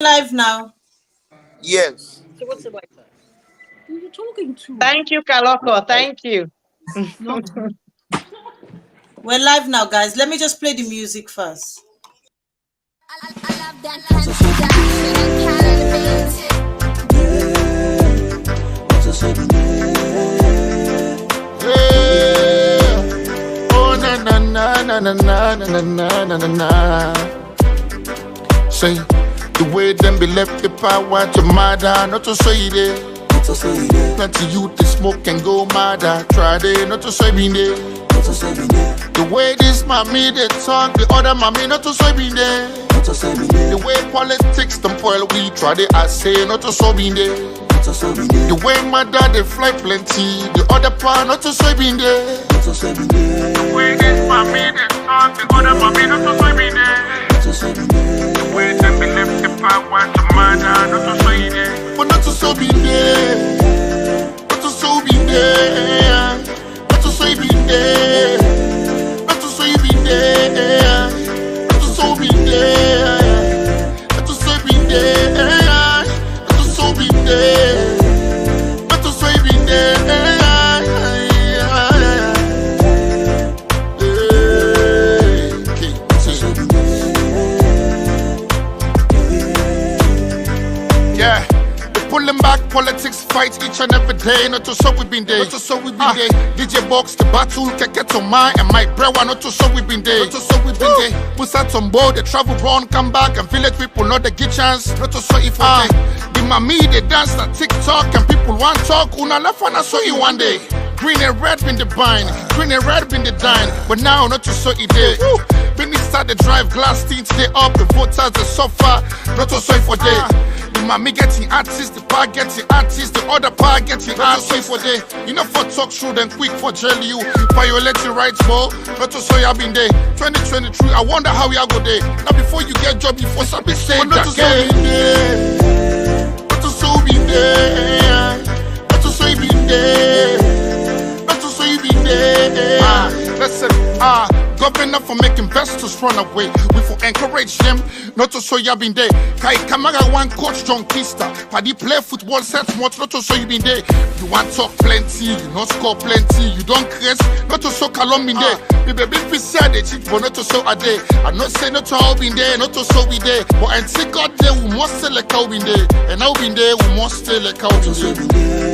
Live now. Yes. So what's the Wi-Fi? Who are you talking to? Thank you, Kaloko. Thank you. No. We're live now, guys. Let me just play the music first. I love that Yeah. Oh na na na na na na na na na na na. Say the way them be left the power to murder, not to say it. Plenty youth they smoke and go mad. Try they not to say me there. The way this mommy they talk, the other mommy not to say me there. The way politics them spoil we try they I say not to say me there. The way my dad they fly plenty, the other part not to say me there. The way this mommy they talk, the other mommy not to say me there. The way them be left the power to murder, not to say there. But not to say me there. Not to say me there. Not to say me there. Not to say me there. Not to say me there. Not to say me there. Not to say me there. Not to say me there. Yeah. Pulling back politics, fight each and every day. Not to so we been there. Not to so we been there. DJ box the battle, can get to mine and my brewer. Not to so we been there. Not to so we been there. Put out some board, they travel run, come back and village people not they get chance. Not to so if the mommy they dance on TikTok and people want talk. Una laugh and I saw you one day. Green and red been the bind, green and red been the dine. But now not to so it day. When we start to drive glass things they up, the voters they suffer. Not to so for day. The mommy getting artists, the pa getting artists, the other pa getting artists for day. You know for talk show then quick for jail you. Violate your rights for not to say I've been there. 2023, I wonder how you go there. Now before you get job, before something say not to say be there. Not to say be there. Not to say be there. Not to say be there. Listen, governor for make investors run away. We for encourage them not to show you been there. Kai Kamara one coach John Kista. Paddy play football sets much not to show you been there. You want talk plenty, you not score plenty. You don't crest not to show Kalom been there. The baby be sad they cheat but not to show a day. I not say not to all been there, not to show be there. But and see God there we must still like how been there. And now been there we must still like how been there.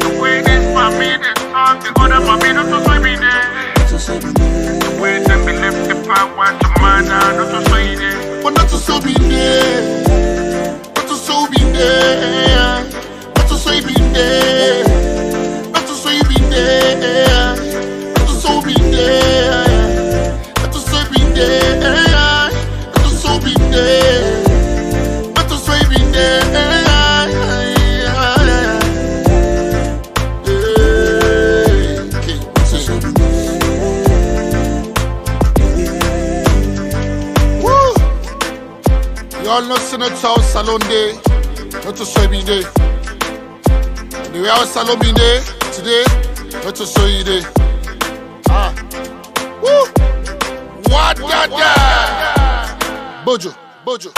The way this family they talk, the other family not to show be there. The way them be left the power to murder, not to say there. But not to so be there. Not to so be there. Not to say be there. Not to say be there. Not to so be there. Not to say be there. Not to so be there. Not to say be there. Y'all know Senator Salon Day, not to say me day. The way our Salon be day today, not to say you day. Woo! What da? Bojo, Bojo.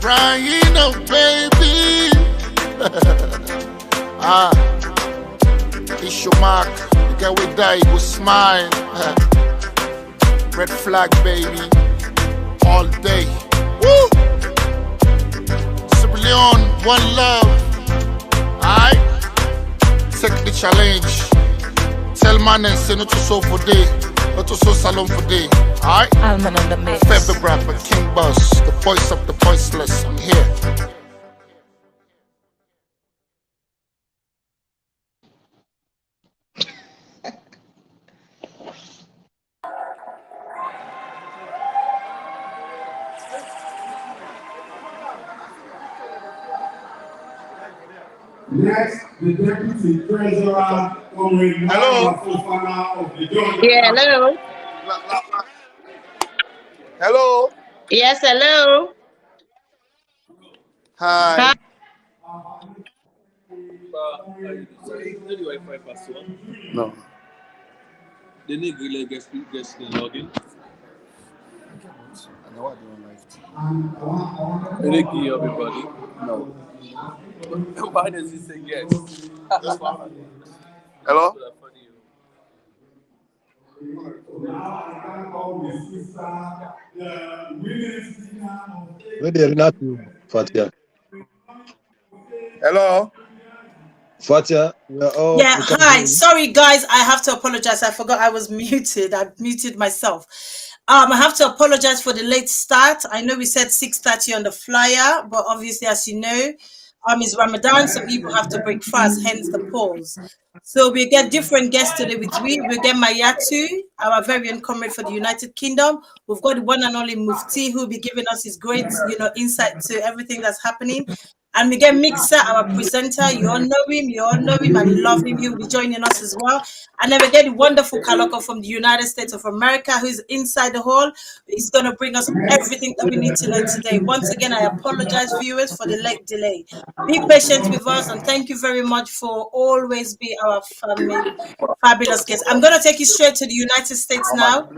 Crying out, baby. It's your mark. The guy will die, will smile. Red flag, baby. All day. Woo! Sierra Leone, one love. Alright? Take the challenge. Tell man and say not to so for day. Not to so salon for day. Alright? Alman on the mix. Favorite rapper, King Boss. The voice of the voiceless. I'm here. Next, the Deputy Treasurer, Hello. of the Georgia. Yeah, hello. Hello. Yes, hello. Hi. Wi-Fi password. No. The nigga guest login. Thank you, everybody. No. Why does he say yes? Hello? Where they are not Fatia. Hello? Fatia, we are all. Yeah, hi. Sorry, guys. I have to apologize. I forgot I was muted. I muted myself. I have to apologize for the late start. I know we said 6:30 on the flyer, but obviously, as you know, it's Ramadan, so people have to break fast, hence the pause. So we get different guests today with we. We get Mayatu, our very own comrade for the United Kingdom. We've got the one and only Mufti, who will be giving us his great, insight to everything that's happening. And we get Mixer, our presenter. You all know him, and you love him. He'll be joining us as well. And then we get the wonderful Kaloko from the United States of America, who's inside the hall. He's going to bring us everything that we need to know today. Once again, I apologize, viewers, for the late delay. Be patient with us, and thank you very much for always be our fabulous guest. I'm going to take you straight to the United States now.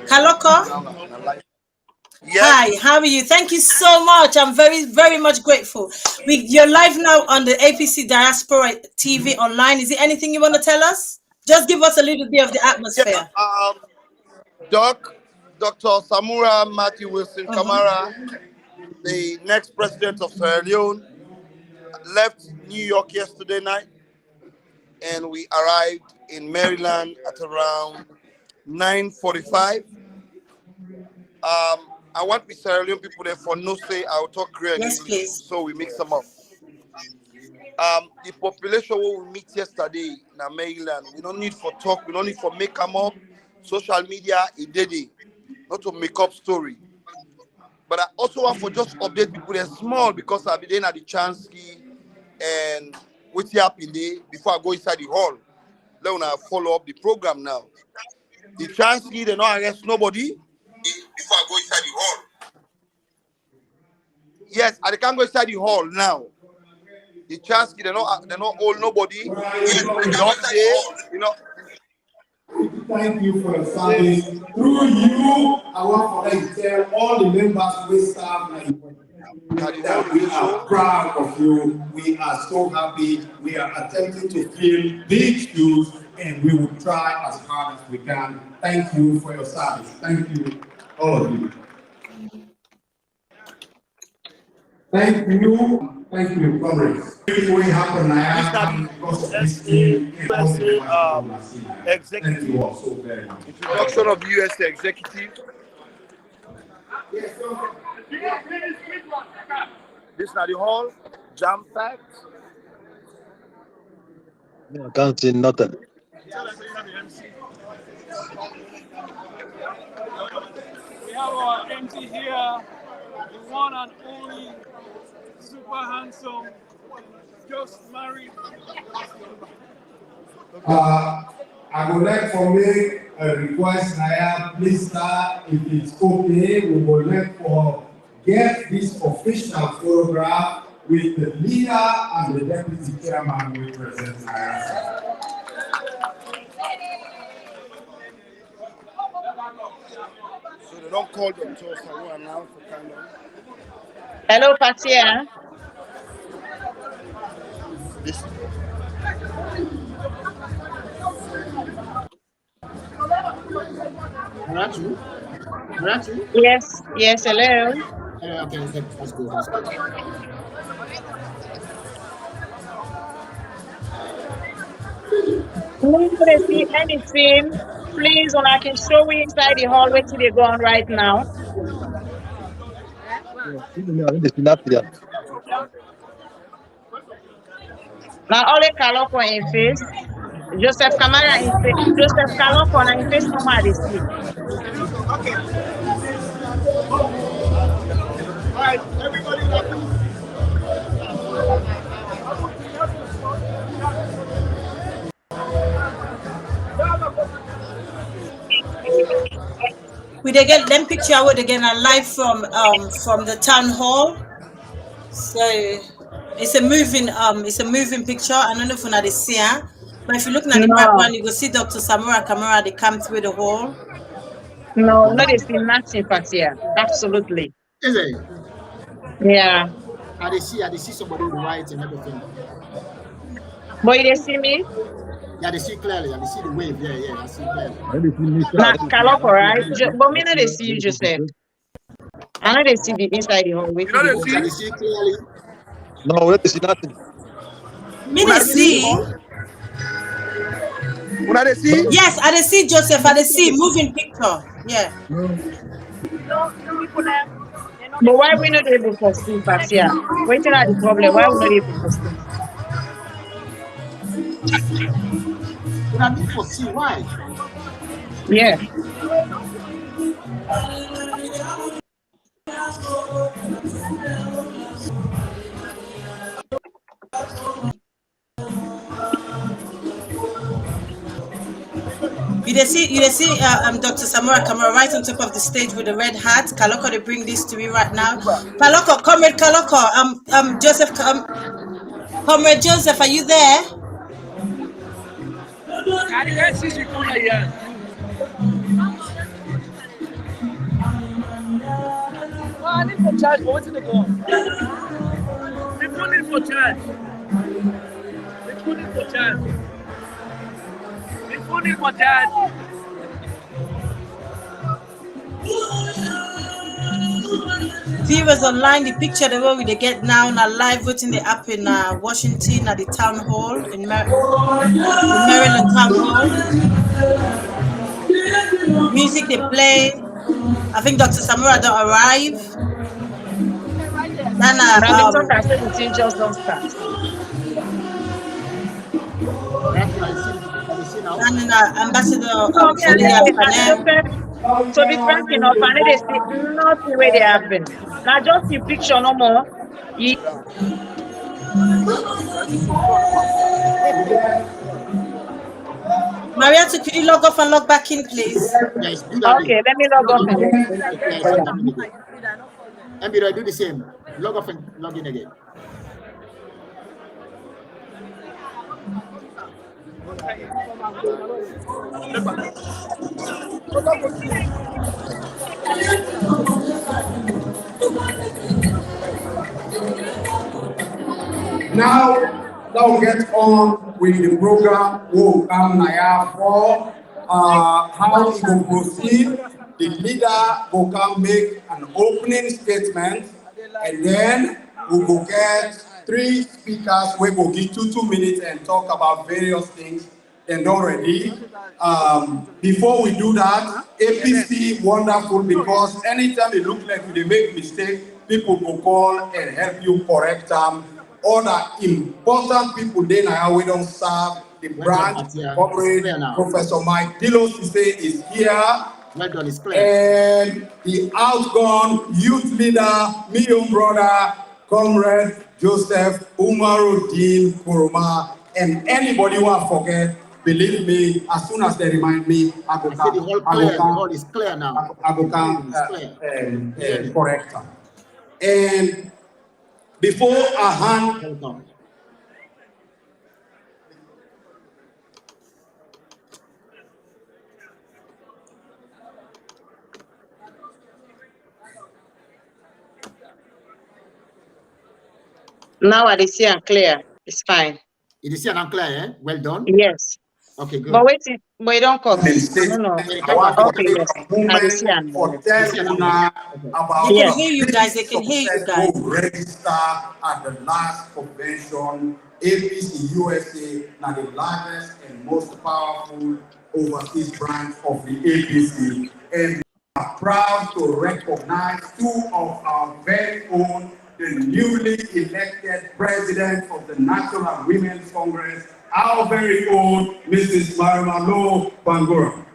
Kaloko? Yes. Hi, how are you? Thank you so much. I'm very, very much grateful. You're live now on the APC Diaspora TV online. Is there anything you want to tell us? Just give us a little bit of the atmosphere. Dr. Samura Matthew Wilson Kamara, the next president of Sierra Leone, left New York yesterday night, and we arrived in Maryland at around 9:45. I want the Sierra Leone people there for no say. I'll talk Creole English, please. So we mix them up. The population where we meet yesterday in Maryland, we don't need for talk, we don't need for make them up. Social media, it did it. Not to make up story. But I also want for just update people there small because I'll be there at the Chansky and what's happening there before I go inside the hall. Let me follow up the program now. The Chansky, they don't arrest nobody. Before I go inside the hall. Yes, I can't go inside the hall now. The Chansky, they're not hold nobody. Thank you for the service. Through you, I want to tell all the members we staff that we are proud of you. We are so happy. We are attempting to fill big shoes, and we will try as hard as we can. Thank you for your service. Thank you, all of you. Thank you. Thank you, comrades. What happened executive. Introduction of U.S. executive. This is not the hall. Jam packed. I can't see nothing. We have our MC here, the one and only, super handsome, just married. I would like to make a request, Naya. Please, sir, if it's okay, we would like to get this official photograph with the leader and the deputy chairman who represents Naya. So they don't call them to us now for kind of. Hello, Patia. This. Yes, yes, hello. Okay, that's good. Please, see anything, please, when I can show you inside the hallway to they go on right now. Now, only Kaloko in face. Joseph Kamara in face. Joseph Kaloko in face. Somebody see. Okay. All right, everybody. We they get them picture out again live from the town hall. So it's a moving picture. I don't know if you see it, but if you look at the background, you will see Dr. Samura Kamara. They come through the hall. No, not a nothing, Fatia. Absolutely. Is it? Yeah. I see somebody with white and everything. But you see me? Yeah, they see clearly. I see the wave. Yeah, I see clearly. Not Kaloko, right? But me not they see you, Joseph. I know they see the inside the hall. Wait till they go. Yeah, they see clearly. No, we see nothing. Me they see. Una dey see? Yes, I dey see Joseph. I dey see moving picture. Yeah. But why we not able to see, Fatia? Waiting at the problem. Why we not able to see? Una need for see why. Yeah. You see Dr. Samora Kamara right on top of the stage with the red hat. Kaloko, they bring this to me right now. Kaloko, Comrade Kaloko, Joseph, Comrade Joseph, are you there? I need for charge, but what's in the go? They put it for charge. They put it for charge. They put it for charge. Viewers online, the picture the way they get now live voting they up in Washington at the town hall in Maryland town hall. Music they play. I think Dr. Samura don't arrive. Now the talk I said the thing just don't start. And Ambassador so the frank enough, and they see nothing where they happen. Now just the picture no more. Maria, could you log off and log back in, please? Yes, okay, let me log off and Ambira, do the same. Log off and log in again. Now, we'll get on with the program. We'll come now for how it will proceed. The leader will come make an opening statement, and then we will get 3 speakers. We will give 2 minutes and talk about various things. And already, before we do that, APC wonderful, because anytime it looks like they make mistake, people will call and help you correct them. All the important people then we don't serve the branch. Corporate Professor Mike Delos is here. And the outgone youth leader, my own brother, Comrade Joseph Umaruddin Kuruma, and anybody who I forget, believe me, as soon as they remind me, I go come. The hall is clear now. I go come correct them. And before I hand now I see I'm clear. It's fine. It is I'm clear, eh? Well done. Yes. Okay, good. But wait, we don't cut. No. Okay, yes. I see I'm They can hear you guys. They can hear you guys. Register at the last convention, APC USA, now the largest and most powerful overseas branch of the APC. And we are proud to recognize 2 of our very own, the newly elected president of the National Women's Congress, our very own Mrs. Marimalo Bangura.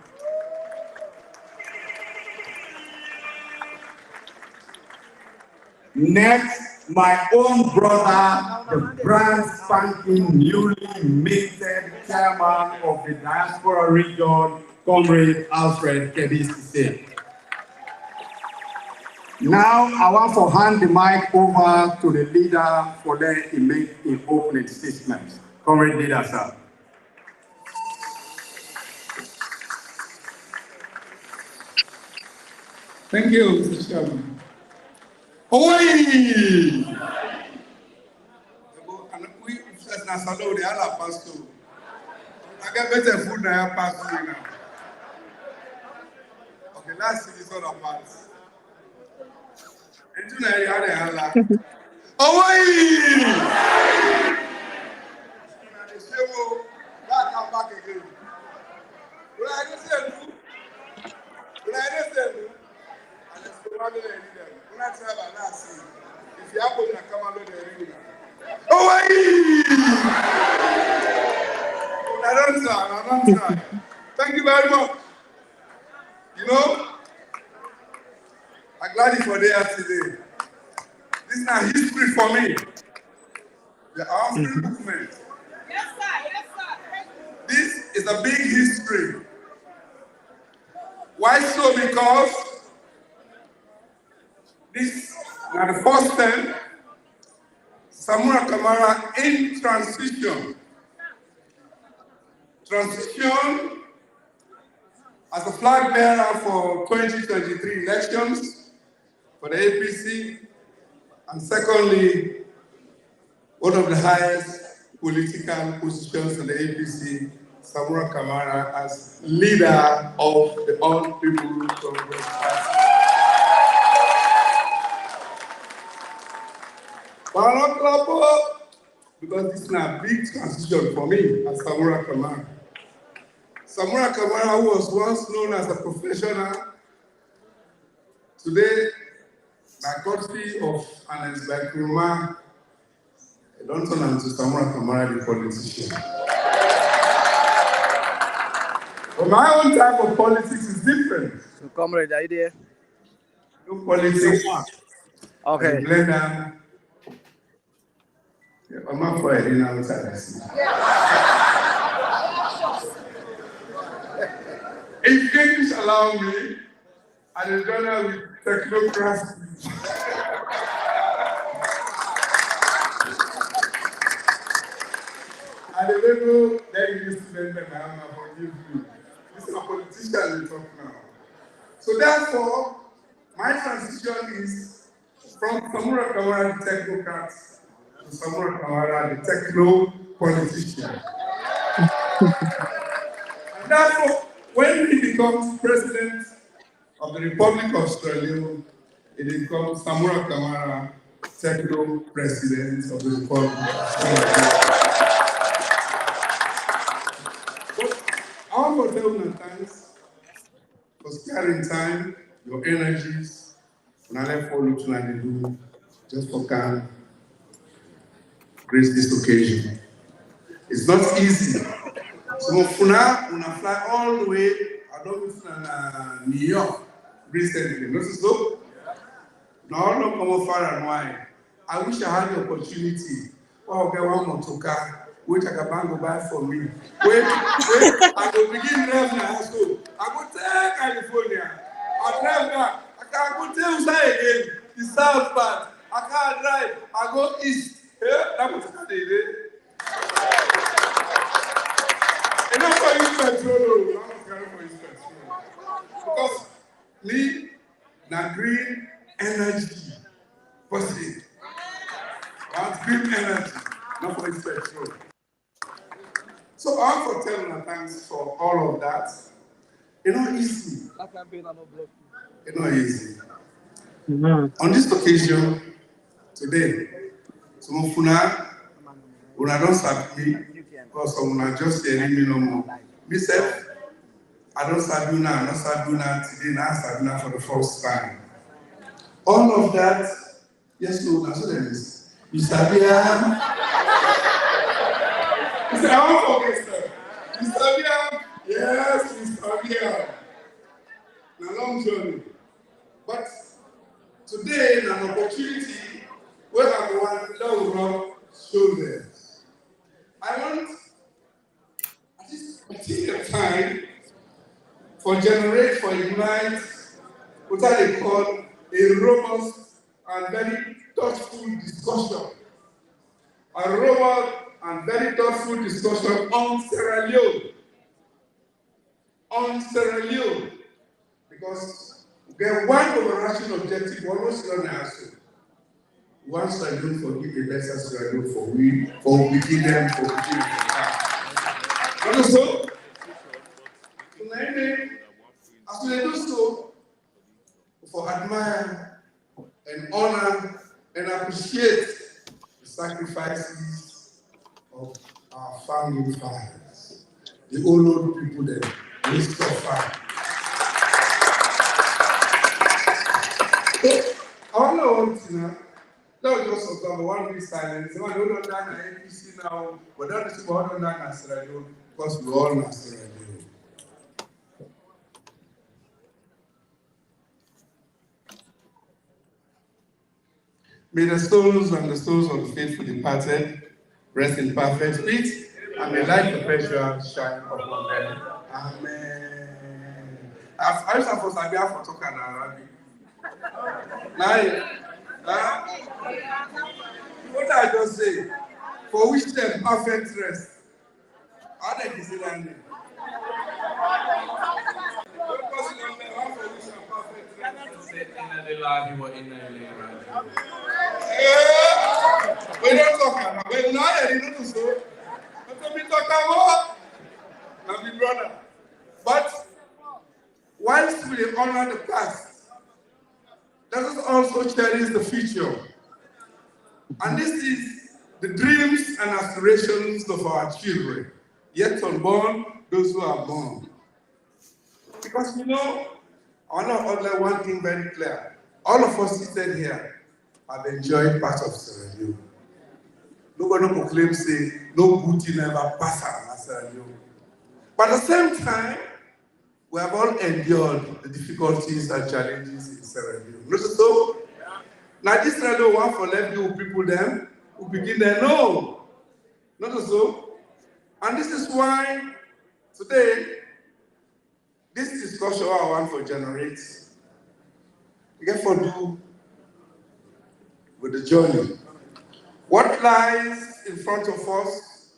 Next, my own brother, the brand spanking newly minted chairman of the Diaspora Region, Comrade Alfred Kebisi. Now, I want to hand the mic over to the leader for them to make an opening statement. Comrade leader, sir. Thank you, Mr. Chairman. Oi! We just now salute the other pastor. I get better food now, pastor now. Okay, let's see this other part. And tonight, you had a hala. Oi! Come back again. Will I just tell you? Will I just tell you? And it's the one that I need them. When I tell you, I see. If you happen to come out of the arena. Oi! I don't try. Thank you very much. You know, I'm glad for there today. This is a history for me. The armed movement. Yes, sir. Yes, sir. This is a big history. Why so? Because this is the first time Samura Kamara in transition. Transition as a flag bearer for 2023 elections for the APC, and secondly, one of the highest political positions in the APC, Samura Kamara as leader of the All People Congress Party. Because this is a big transition for me as Samura Kamara. Samura Kamara, who was once known as a professional, today, by courtesy of an Nkrumah, I don't turn into Samura Kamara, the politician. But my own type of politics is different. So, comrade, are you there? No politics. Okay. Blender. I'm not for it, you know, if English allow me, I will join with technocracy. At the level that you student and I am forgive you. This is a politician we talk now. So therefore, my transition is from Samura Kamara, the technocrat, to Samura Kamara, the techno politician. And therefore, when he becomes president of the Republic of Sierra Leone, he becomes Samura Kamara, techno president of the Republic of Sierra Leone. I want to tell you thanks for sparing time, your energies, and I let follow tonight to do just for can grace this occasion. It's not easy. So Funa fly all the way. I don't know New York recently. Notice so? Now don't come far and wide. I wish I had the opportunity. Oh, okay, one more to car. Wait, I can go buy for me. Wait, I will begin driving my household. I go to California. I drive back. I can't go tell you again. The south part. I can't drive. I go east. Yeah, that was the enough for you petrol. I'm not carrying for his petrol. Because me, na green energy. Positive. I want green energy, not for his petrol. So I want to tell you thanks for all of that. It's not easy. It's not easy. On this occasion, today, some Funa, when I don't serve me, because when I just hearing me no more. Myself, I don't serve you now, I don't serve you now today, now I serve you now for the first time. All of that, yes, no, that's what it is. You serve here. You say, I won't forget, sir. You serve here? Yes, you serve here. It's a long journey. But today, an opportunity where I want to rub shoulders. I want at this particular time for unite what they call a robust and very thoughtful discussion. A robust and very thoughtful discussion on Sierra Leone. On Sierra Leone. Because Then one overarching objective almost run as once I don't forgive the lessons I do for begin them for begin them. So, as we do so, for admire and honor and appreciate the sacrifices of our founding fathers, the old people that we suffer. I don't know what you know. That was just about one week silence. So I don't know that APC now, but that is what I don't know Sierra Leone because we all know Sierra Leone. May the souls and the souls of the faithful departed rest in perfect peace, and may light perpetual shine upon them. Amen. I just have to say, for talking Arabic. What I just say, for which them perfect rest. How did you say that name? We don't talk about it. Now you know so. But we talk about my brother. But whilst we honor the past, let us also cherish the future. And this is the dreams and aspirations of our children, yet unborn, those who are born. Because you know, I want to outline one thing very clear. All of us seated here have enjoyed part of Sierra Leone. Nobody will claim say no good thing ever pass in Sierra Leone. But at the same time, we have all endured the difficulties and challenges in Sierra Leone. Not so? Now this Sierra Leone want for let you people them who begin there. No. Not so. And this is why today this discussion I want to generate, we get for do with the journey. What lies in front of us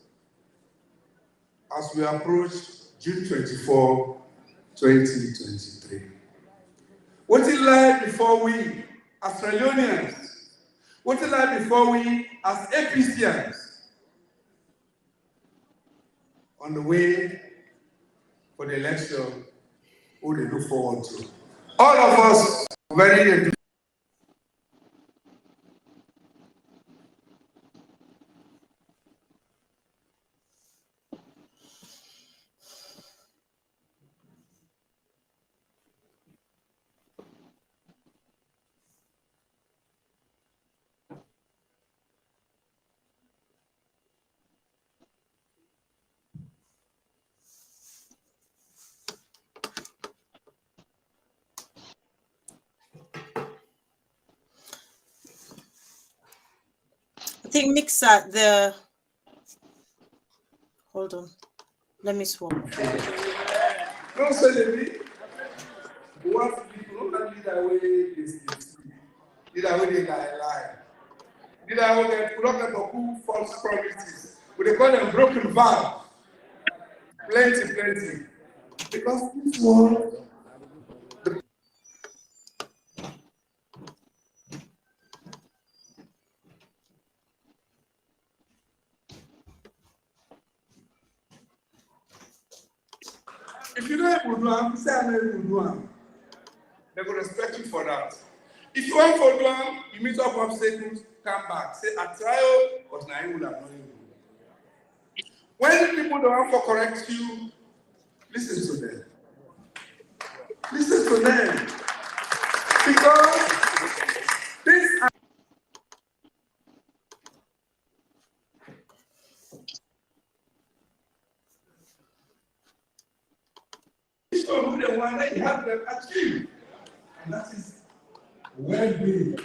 as we approach June 24, 2023? What it lie before we as Sierra Leoneans? What it lie before we as APCians on the way for the election who they look forward to? All of us very I think mix at the. Hold on. Let me swap. don't say me. What people don't lead away this lead away they lie. Lead away they put up the false promises. But they call them broken vows. Plenty. Because this world, if you don't able to do it, say I'm not able to do it. They will respect you for that. If you want for do you meet up obstacles, come back. Say I try, but now you will have not able. When people don't want to correct you, listen to them. Listen to them. Because this is the one that you have them achieve. And that is well-being.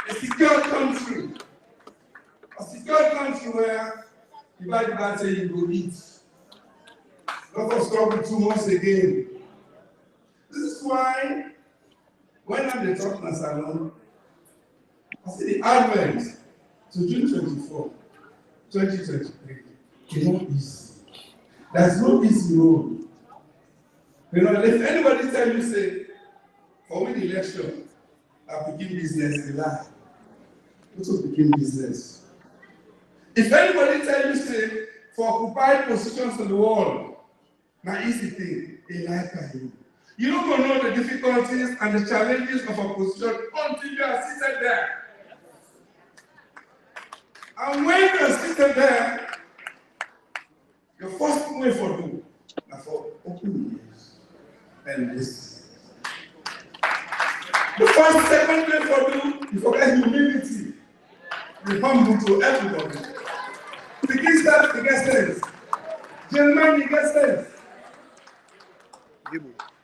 A secure country. A secure country where you buy say you go eat. Not for struggle 2 months again. This is why when I'm the talk in salon, I say the advent to June 24, 2023 is not easy. There's no easy road. You know, if anybody tell you, say, for win the election, I begin business, they lie. Also begin business. If anybody tell you, say, for occupied positions in the world, now easy thing, they lie by you. You don't gonna know the difficulties and the challenges of a position until you are seated there. And when you are seated there, your first way for you, now for open ears and listen. The first, second way for you forget humility. Be humble to everybody. Begin start to get sense. Gentlemen, you get sense.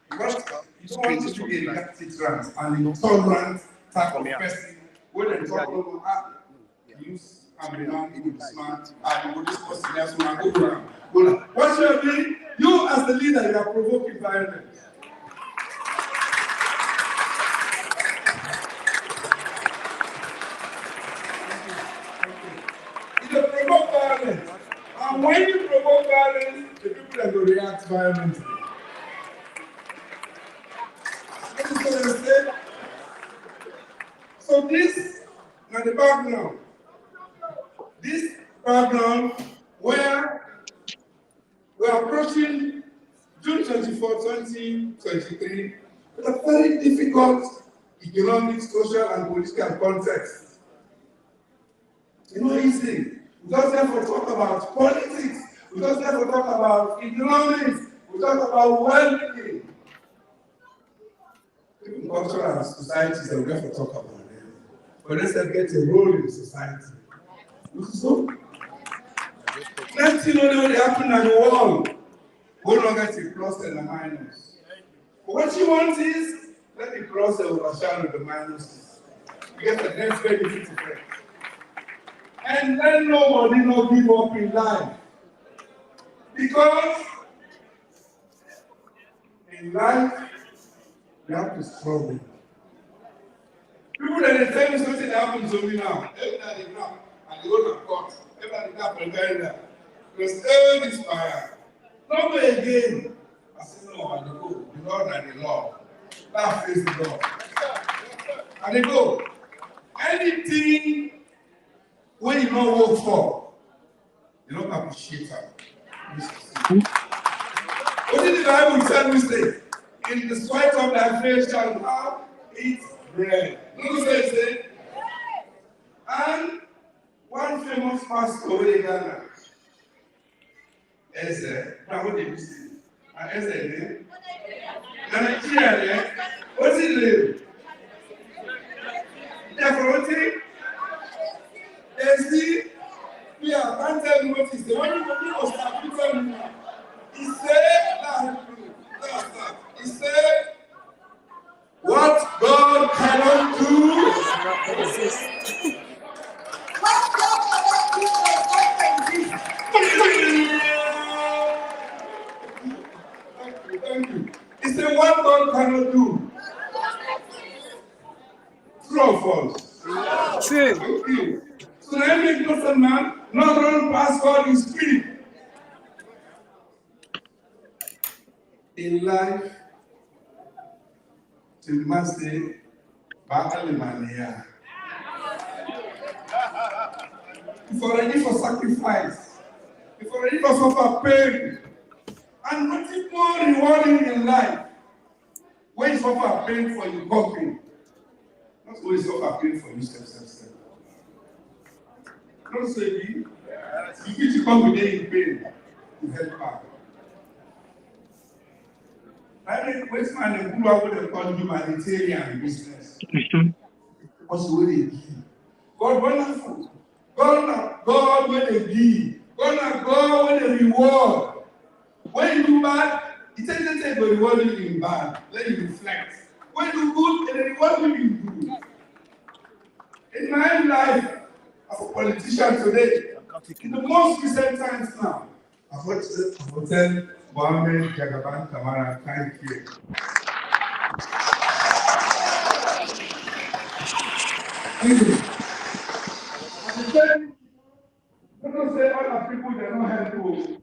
Because you don't want to be a recalcitrant and intolerant type of person. When they talk about use and be not smart and this person else will go around. What you are doing, you as the leader, you are provoking violence. You provoke violence. And when you provoke violence, the people are going to react violently. So this is the background. This background where we are approaching June 24, 2023 with a very difficult economic, social, and political context. It's not easy. We don't therefore talk about politics. We don't therefore talk about economics. We talk about well-being. Even cultural societies that we never talk about them. But let's get a role in society. So, let's see what happened at the world. We don't get a plus and a minus. But what you want is, let the plus overshadow the minuses. You get the next benefit effect. And then nobody no give up in life. Because in life, you have to struggle. People that they tell me something that happens to me now, every time they come and they go to court, every time they come preparing that, because this fire, not go again. I say, no, and they go, the Lord and the Lord. That face the Lord. And they go, anything when you don't work for, you don't appreciate her. What did the Bible tell me say? In the sweat of thy face shall thou eat bread. Look what it says. And one famous pastor in Ghana, now what did you say? Nigeria, what's it live? Definitely. We are can't tell you what is the one you was tell me. He said, he said, what God cannot do cannot exist. What God cannot do does not exist. Thank you. He said, what God cannot do. True or false? True. Thank you. So let me go, man, not run past God in spirit. In life, till must say, battle mania. If you're ready for sacrifice, if you're ready for suffer pain, and nothing more rewarding in life, when you suffer pain for your company, not when you suffer pain for yourself. Don't say me. You need to come with in pain to help out. I mean, which man and who are going to call humanitarian business? What's the way they give? God wonderful. God when they give. God when they reward. When you do bad, it doesn't say the reward you in bad. Let you reflect. When you do good, they reward you in good. In my life, as a politician today, in the most recent times now, I've watched the hotel Mohammed Jagaban Kamara, thank you. Thank you. And then, I don't say all the people they don't help you,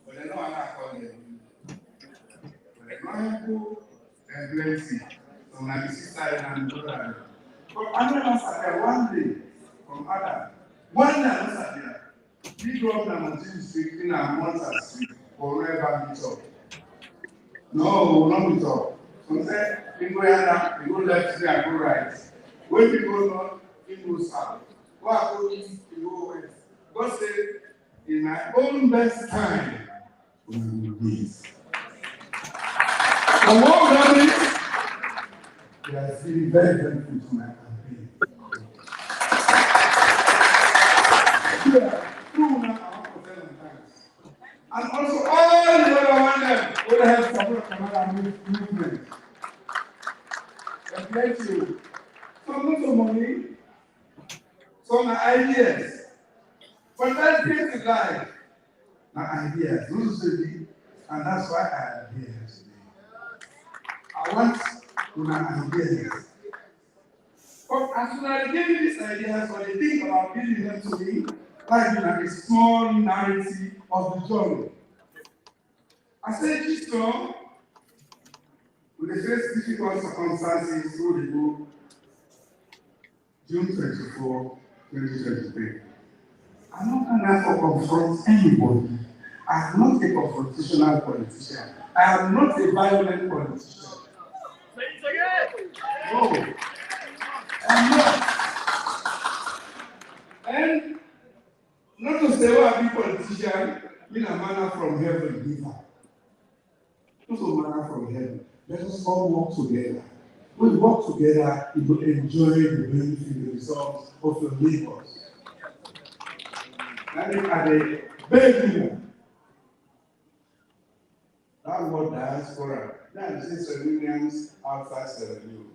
but they know I'm not calling them. But they know Bible and plenty. So my sister and brother. But I don't know one day from Adam. One day I was there. We grew up in a Street in a Monster Street forever meet up. No, not meet up. So say we go here, we go left, we go right. When we go north, we go south. What go east, we go west. God say, in my own best time, we will do this. And what we done is, we are feeling very, very good to my campaign. Yeah, true now, I want to tell them thanks. And also all the other ones who have supported Canada movement. God bless you. Some not so money, some ideas. But that's things in life. My ideas, and that's why I am here today. I want my ideas. But as soon as I give you these ideas, when they think about giving them to me, like a small narrative of the journey. I said, this song, with the first difficult circumstances through the book, June 24, 2023. I'm not going to confront anybody. I am not a confrontational politician. I am not a violent politician. No. I'm not. And not to say, well, I be politician, in a manner from heaven, neither. Not a manner from heaven. Let us all work together. When we work together, we will enjoy the benefit, the results of your labors. That is at the baby. That word diaspora. That is Sierra Leoneans outside Sierra Leone.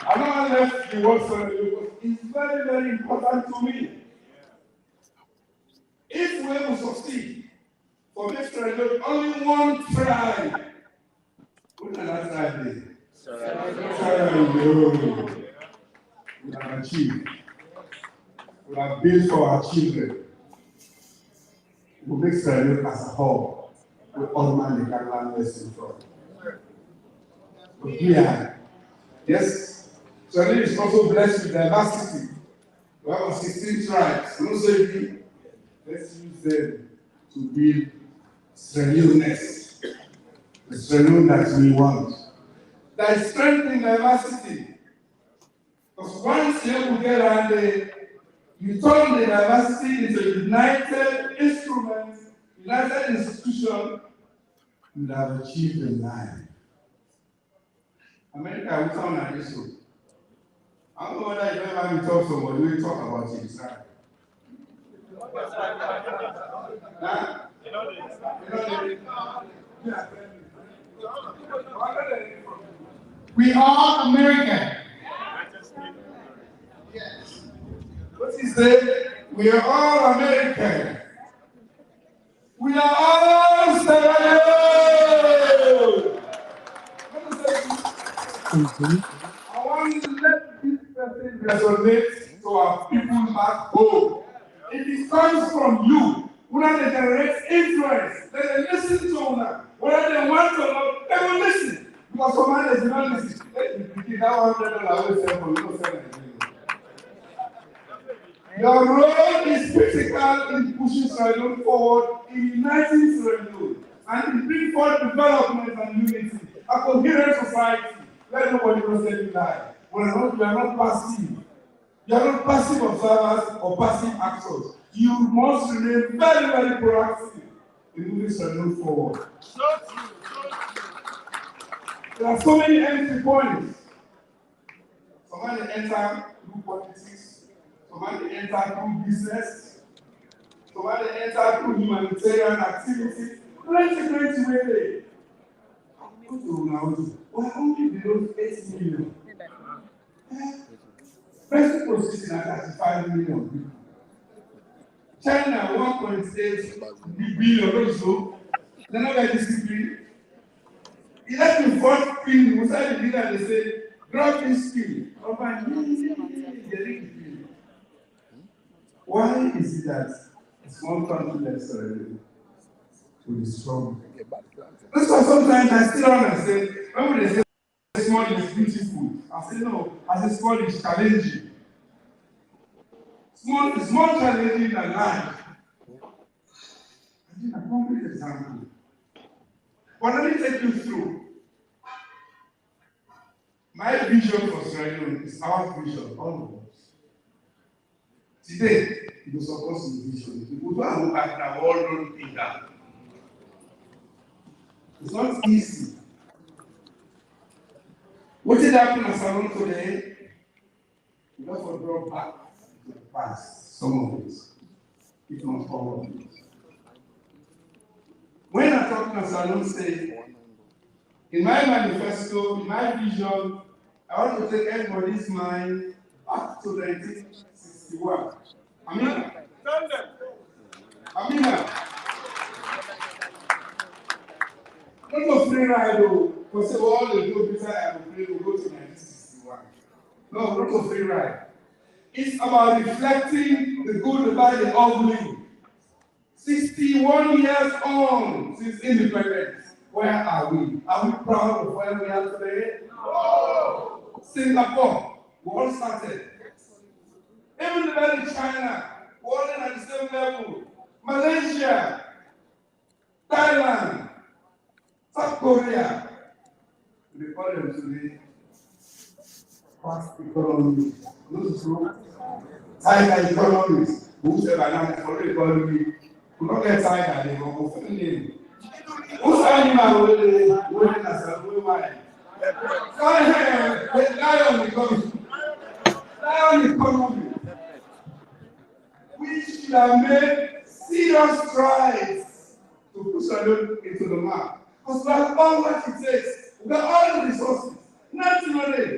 I know I left the word Sierra Leone because it's very, very important to me. If we will succeed, for this Sierra Leone, only one tribe. What can that tribe be? Sierra Leone. We have achieved. We have built for our children. We make Sierra Leone as a whole. We honor the Catalan lesson from. But here, yes, Sierra Leone is also blessed with diversity. We have 16 tribes. No safety. Let's use them to build Sierra Leone-ness. The Sierra Leone that we want. There is strength in diversity. Because once you get around there, you turn the diversity into a united instrument, united institution, you have achieved in life. America will sound like this. I don't know whether you ever talk to somebody, we talk about it. We are American. Yes. What is it? We are all American. We are all Sierra Leone. I want to let this person resonate to our people back home. If it comes from you, whether they direct influence, then they listen to you. Whether they want or not, they will listen. Because somebody does not listen. Let me begin that $100 always say for you, not your role is critical in pushing Sierra Leone forward, in uniting Sierra Leone, and in bringing forward development and unity, a coherent society. Let nobody present lie. We are not passive. You are not passive observers or passive actors. You must remain very, very proactive in moving Sierra Leone forward. There are so many entry points. Somebody enter through politics. Somebody enter through business. Somebody enter through humanitarian activities. Plenty way. Why only below 8 million? First position at 35 million people. China 1.8 billion or so. They're not very disciplined. He let me first thing inside the leader, they say, drop this skill. Why is it that a small country like Sierra Leone with the strong. That's why sometimes I still understand when they say small is beautiful. I say no, I say small is challenging. Small is more challenging than life. I think a concrete example. But let me take you through. My vision for Sierra Leone is our vision, all of us. Today, it was supposed to be vision. People who are back now all don't think that. It's not easy. What did happen in Salon today? We got to draw back to the past, some of it, if not all of it. When I talk to Salon, say, in my manifesto, in my vision, I want to take everybody's mind back to 1961. Amina. Amina. Not a free ride, though. Because all the good people I will play will go to 1961. No, not a free ride. It's about reflecting the good, the bad, the ugly. 61 years on since independence. Where are we? Are we proud of where we are today? No. Singapore, we all started. Even the very China, we're all at the same level. Malaysia, Thailand, South Korea. We call them today fast economies. Those who Tiger economies, who say by now for the economy, we don't get Tiger, they go for the name. Who's animal winning as a woman? Lion economy. Lion economy. We should have made serious strides to push our into the map. Because we have all what it takes. We have all the resources. Nothing on it.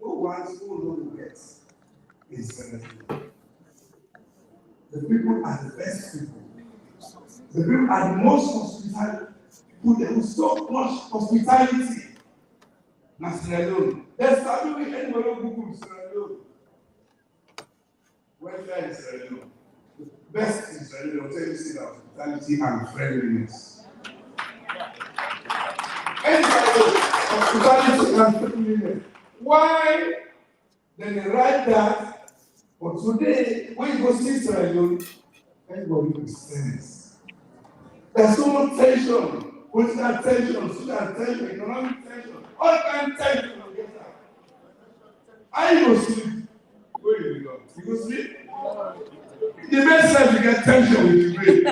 Who wants, who knows who gets is the people are the best people. The people are the most hospitable. People with so much hospitality. Now, Sierra Leone. There's something we can do in Sierra Leone. Welfare in Sierra Leone. The best in Sierra Leone, I'll tell you, see that hospitality and friendliness. Hospitality and friendliness. Why? Then they write that. But today, when you go see Sierra Leone, everybody is sense. There's so much tension, political tension, social tension, economic tension, all kinds of tension. How you go sleep? Where do you go? You go sleep? The best time you get tension with your brain.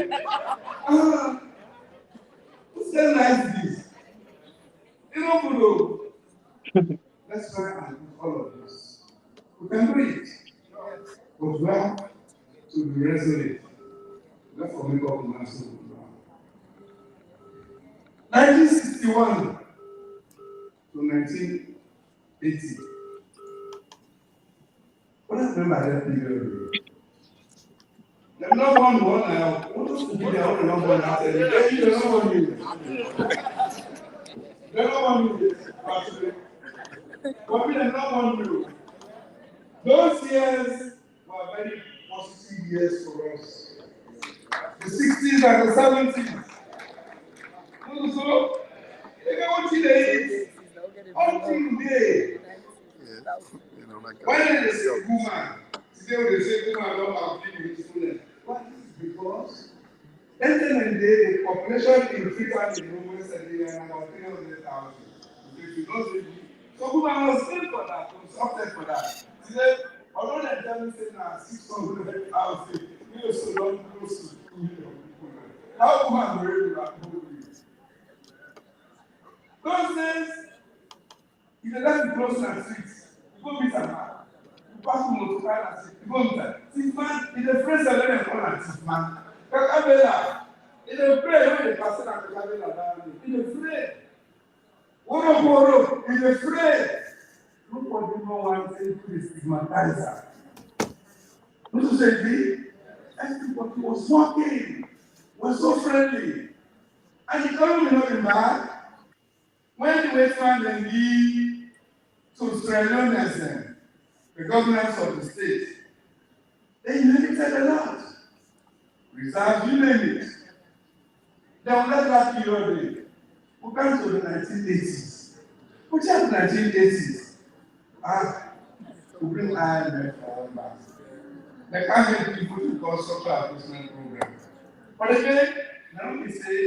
Who's that nice this? You know, let's try and do all of this. We can do it. But we have to be resolute. Therefore, make up the answer. 1961 to 1980. What I remember that period? They're not one now. What those people they are not one out there? They're not one you. They're not one you. Actually, but they're not one you. Those years were very positive years for us. The 60s and the 70s. So, they go until they until today. Why did they say woman? Today they say woman don't have been students. What is it? Because at the end of the day, the population in Africa in the West Nigeria about 300,000. So woman was paid for that, was opted for that. Today, although they tell me say now 600,000, you know, so long close to 2 million people. How woman will do that? Those days, if you let me close to the streets, you go meet a man. You pass him to find and say, you go meet him. Thief man, in the phrase that they call a thief man. In the phrase when they pass it and the in the phrase. In the phrase. Look what you know one saying to the stigmatizer. What you say, everybody was walking, was so friendly. And the economy not in bad. When the Western then give to Sierra Leoneans, the governors of the state, they inherited a lot. Reserves, you name it. Then let that period. We come to the 1980s. Which is the 1980s? We bring IMF back. They can't get people to call social assessment program. But again, now we say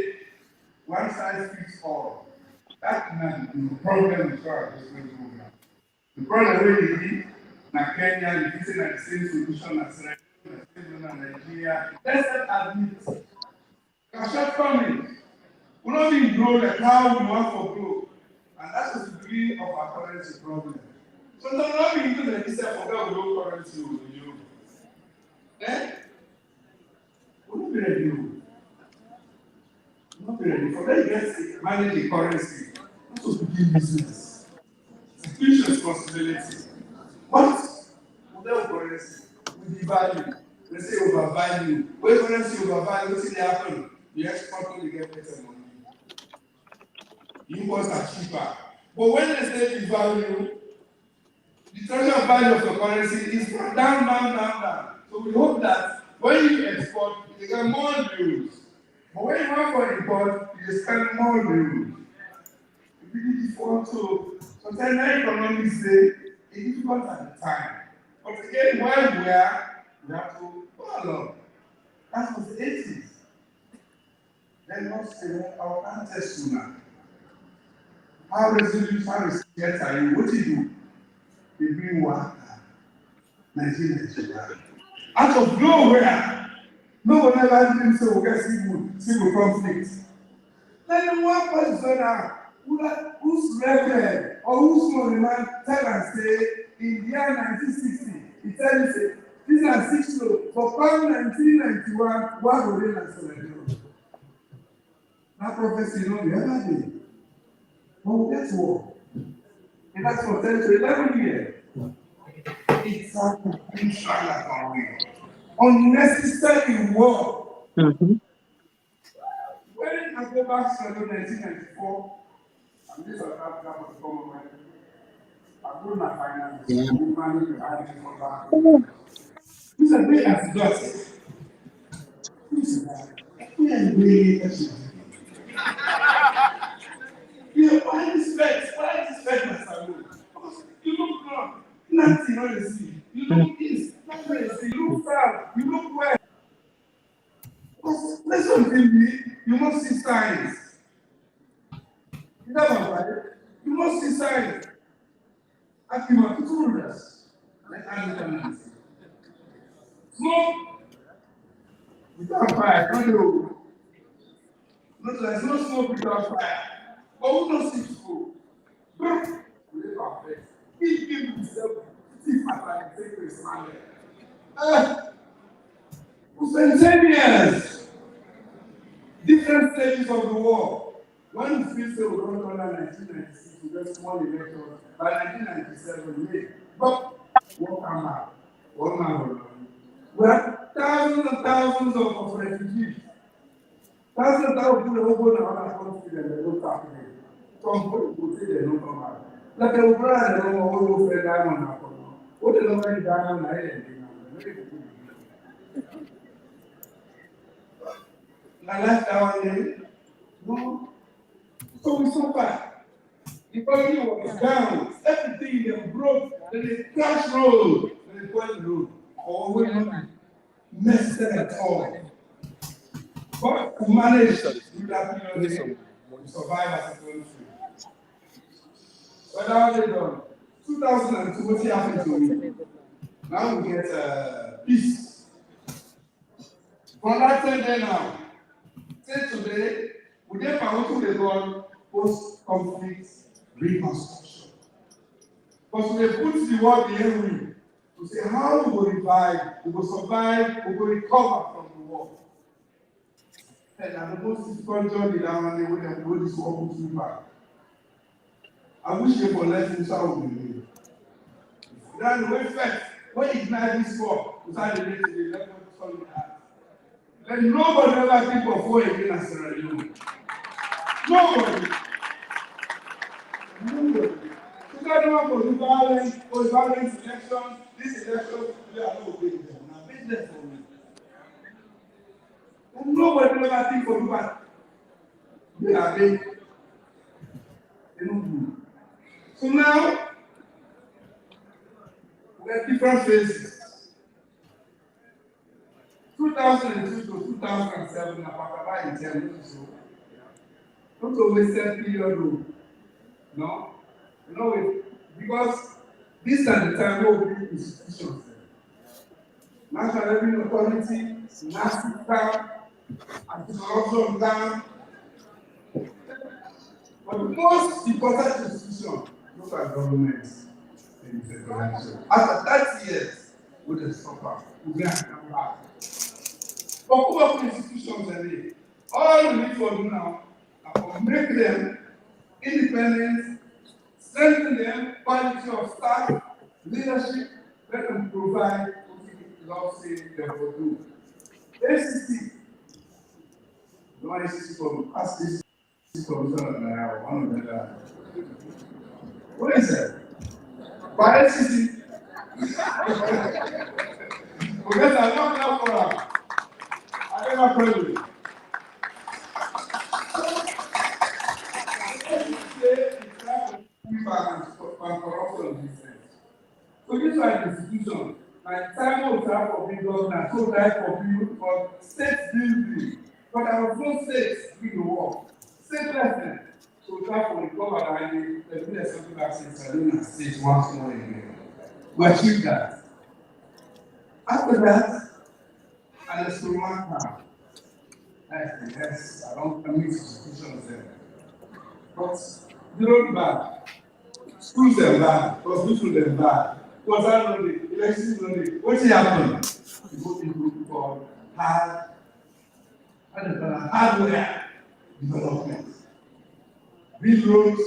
one size fits all. That's not the problem with social assessment program. The problem really is that Kenya is using the same solution as Sierra Leone and Nigeria. Let's not admit. Cash farming will not be grow like how we want for growth. And that's the degree of our currency problem. So not be into the register for that low currency with you. Then we'll not be ready. We'll not be ready. For that, you get manage the currency. Also to give business. It's a huge responsibility. But without currency, we devalue. Let's say overvalue. When currency overvalue, what's going to happen? The export will get better money. Imports are cheaper. But when they say devalue, the treasury value of the currency is down. So we hope that when you export, you get more euros. But when you want for import, you spend more euros. It's really difficult to. Sometimes economics say it's difficult at the time. But again, while we have to follow. That was the 80s. Then not say our ancestors now. How resolute, how resilient are you? What do you do? They bring water. Nigeria. Out of nowhere, no one ever did say we get civil conflict. Then one person who's reverend or who's known man tell and say in the year 1960, he tell you say these are 6 loads, but come 1991, what will they not celebrate? That prophecy no be ever dey. But we get war. And that's for 10 to 11 years. It's a complete struggle. Unnecessary war. When I go back to 1994, and this was after the government, I go my finance. We managed to add it for that. This is way as justice. This is that. We are really educated. Why this fact, Mr. Wu? You look wrong. Nothing on the sea. You look east. Nothing on the sea. You look south. You look west. Because let's not you must see signs. You know what, right? You must see signs. As you are told us. Let us smoke without fire. There's no smoke without fire. But we don't see smoke. We live our best. He gave himself to take his money. We spent 10 years, different stages of the war. When we feel so, we don't know 1996, we get small elections. By 1997, we but what come out? What man? We have thousands and thousands of refugees. Thousands and thousands of people who go to other countries and they don't come here. Some people will say they don't come out. Like a brother, they don't want to go down on that. What they don't want down on that. My last hour, no. So we suffer. The economy was down. Everything they broke. Then they crash road. Then they went road. Or we not messed it at all. But we managed to do that period. We survived as a country. But now they done. 2002, what happened to me? Now we get peace. From that time there now, say today, we then found to the God post-conflict reconstruction. Because we put the word behind to say how we will revive, we will survive, we will recover from the war. And the most difficult job in our day when they go this war to back. I wish they for lessons how we live. Then the way first, when you ignite this war, without the rest of the level of solid heart. Then nobody ever think of war again as Sierra Leone. Nobody. You can't want to do violence, or violence elections, this election, we are not obeying them. Now, business for me. And nobody ever think of that. They are big. They don't do. So now, we have different phases. 2002 to 2007, Apakaba in Germany, so not always said period. No, because this is the time we build institutions. National Revenue Authority, NASICA, Anti-Corruption Plan. But the most important institution, look at government in the organization. After 30 years, we will stop. We will come back. For all institutions, all we need for do now is to make them independent, strengthen them, quality of staff, leadership, let them provide what love say they will do. ACC, no ACC from ask this from one of them. What is it? By ACC, because I don't know for her. I never pray with. So this is an institution, like time will have for big government, so that for people for state building. But I was no state doing the work. State president, so try for the government and the something like Sierra Leone state once more again. We achieved that. After that, and the Sri Lanka, yes, I don't commit institutions there. But they don't bad. Schools are bad, hospitals are bad. Because I know the elections know the what's happening? People for hardware development. Build roads,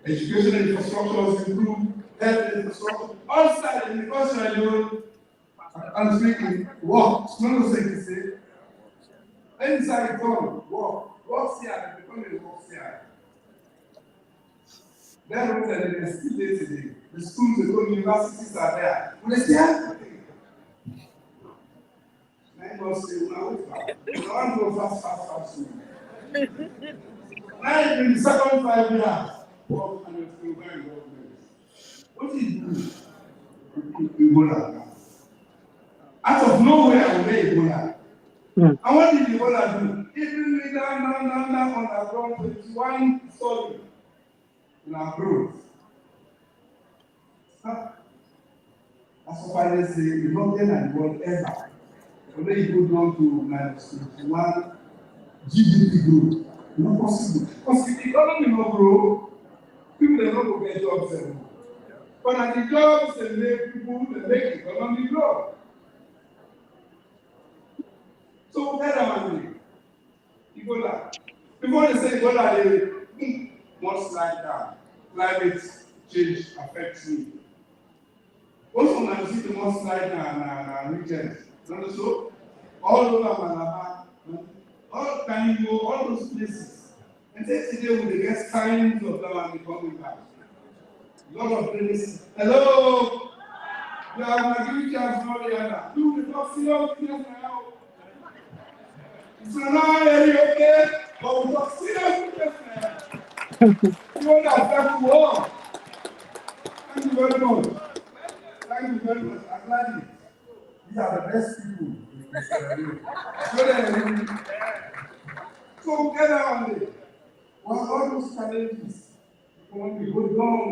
education infrastructure improve, health infrastructure, all sides in the country and speaking work. Small thing to say. Inside work, work here, become a work here. Then we said the still there today. The schools, the universities are there. But they still have to pay. I must say, now go fast. Now in the second 5 years, work and it's still very government. What did you do? Ebola now. Out of nowhere, we made Ebola. And what did Ebola do? Even we now on our ground, 21 story. In our growth. That's why they say you don't get an world ever. When you go down to -1 GDP growth, not possible. Because if the economy not grow, people are not going to get jobs anymore. But at the jobs they make people, they make the economy grow. So get our money. Ebola. Before they say Ebola, they what's like that? Climate change affects me. Also, when I see the most like regions, so all over Malabar, all Kanigo, all those places. And then today we get signs of them coming back. A lot of places. Hello, you are my good chance, Mariana. You will not see all things now. It's not very okay, but we don't see all things now. You want to attack the war. Thank you very much. Thank you very much. I'm glad these are the best people in Sierra Leone. So get on it. Well, all those challenges, when we go down,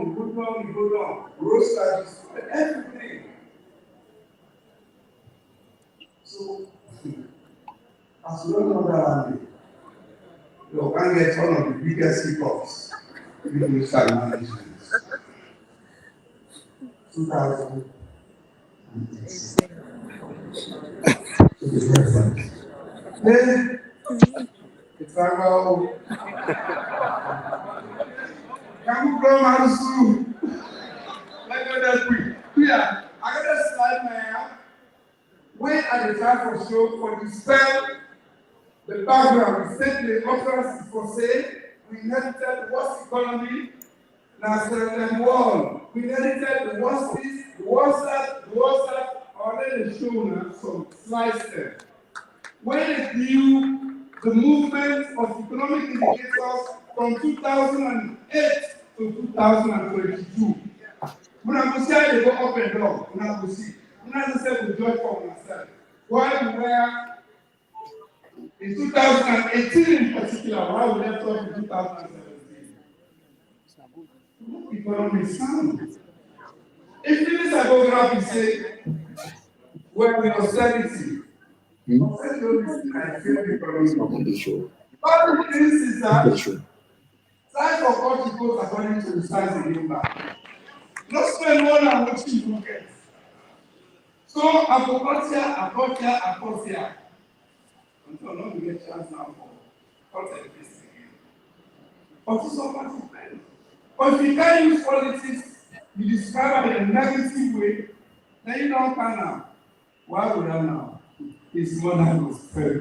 road charges, everything. So, as we don't know that, you can get one of the biggest hiccups in the style management. 2008. Then it's about can you grow my school? Like that quick. Yeah, I got a slide man. When at the time for show for the spell, the background, we said the utterance is for sale. We inherited what's economy, national world. We inherited the what's this, the what's that, already shown some slides there. When it's new, the movement of economic indicators from 2008 to 2022. When I go see how they go up and down, when I go see, when I say we judge for myself. Why we were in 2018 in particular, why we left off in 2017? Economic sound. If this graph is saying, where the austerity, I feel economic. All the things is that size of what it goes according to the size of the impact. Not spend more than what you don't get. So I got here. Until not to get chance now for content this again. But it's not what it. But if you can't use politics, you describe it in a negative way, then you don't can now. Why would I now? It's more than was fair.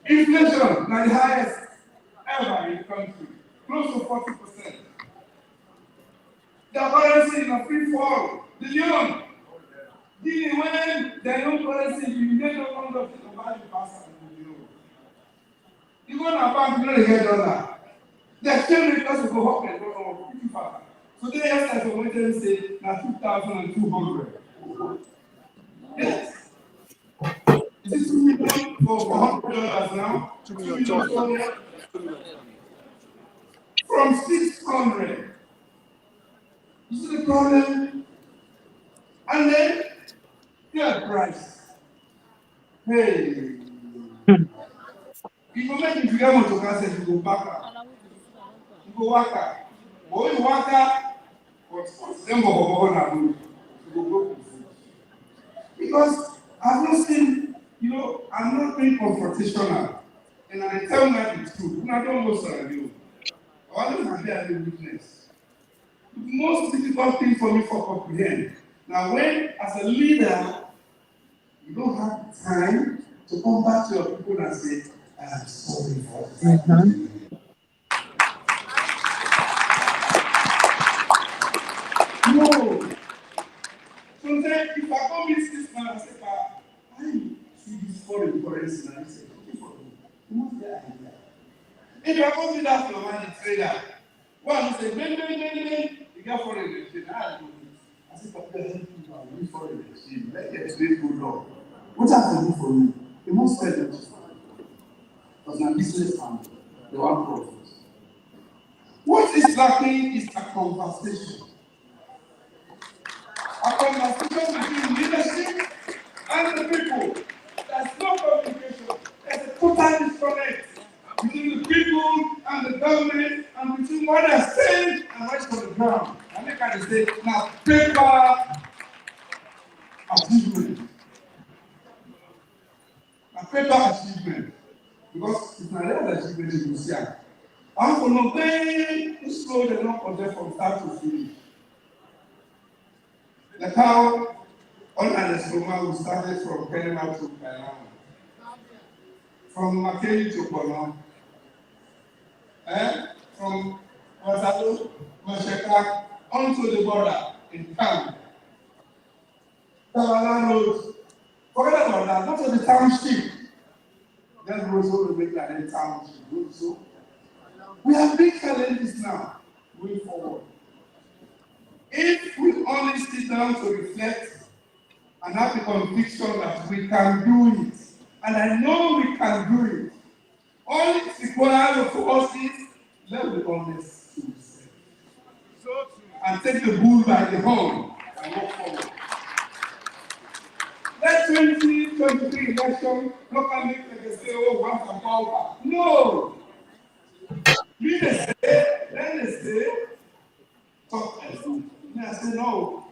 Inflation, now the highest ever in the country, close to 40%. The currency in a free fall, the Leone. When the own currency, you get no longer to value pass the Leone. You go to a bank, you don't get dollar. The exchange rate doesn't go up and go up. So they have to wait and say, now 2,200. Yes. Is it 2 million for $100 now? 2 million from 600. You see the problem? And then, yeah, price. Hey. If you make it together to cancel, you go back. You go work. But you work, then go because I've not seen, I'm not being confrontational. And I tell my the truth. I don't know Sierra Leone. I always have a witness. The most difficult thing for me to comprehend. Now, when, as a leader, you don't have time to come back to your people and say, I am sorry for this. No. Sometimes, if I come meet this man and say, I see this foreign currency, and I say, okay, for me. What's the idea? If I come to that man, the trader, one say, you get foreign exchange. I say, we foreign exchange. Let the trade go down. What has to do for me? They must sell it. Because my business family, they want profit. What is lacking is a conversation. A conversation between leadership and the people. There's no communication. There's a total disconnect between the people and the government and between what they're saying and what's on the ground. I make I say, now paper achievement. Now paper achievement. Because it's not that achievement you will see. I'm going to very slow the knock on them from start to finish. Like how on an Escoma we started from Kenema to Kailan, from Makeni to Kono, from Wasalo, Masheka, onto the border in town. Kawala Road. Forget about that, not to the township. Then roads will make that in township. So we have big challenges now going forward. If we only sit down to reflect and have the conviction that we can do it, and I know we can do it, all it's required for us is let's be honest to ourselves and take the bull by the horn and walk forward. Let 2023 election not come make like say, oh, one can power. No! Me they say, then they say, talk and do. And I say, no,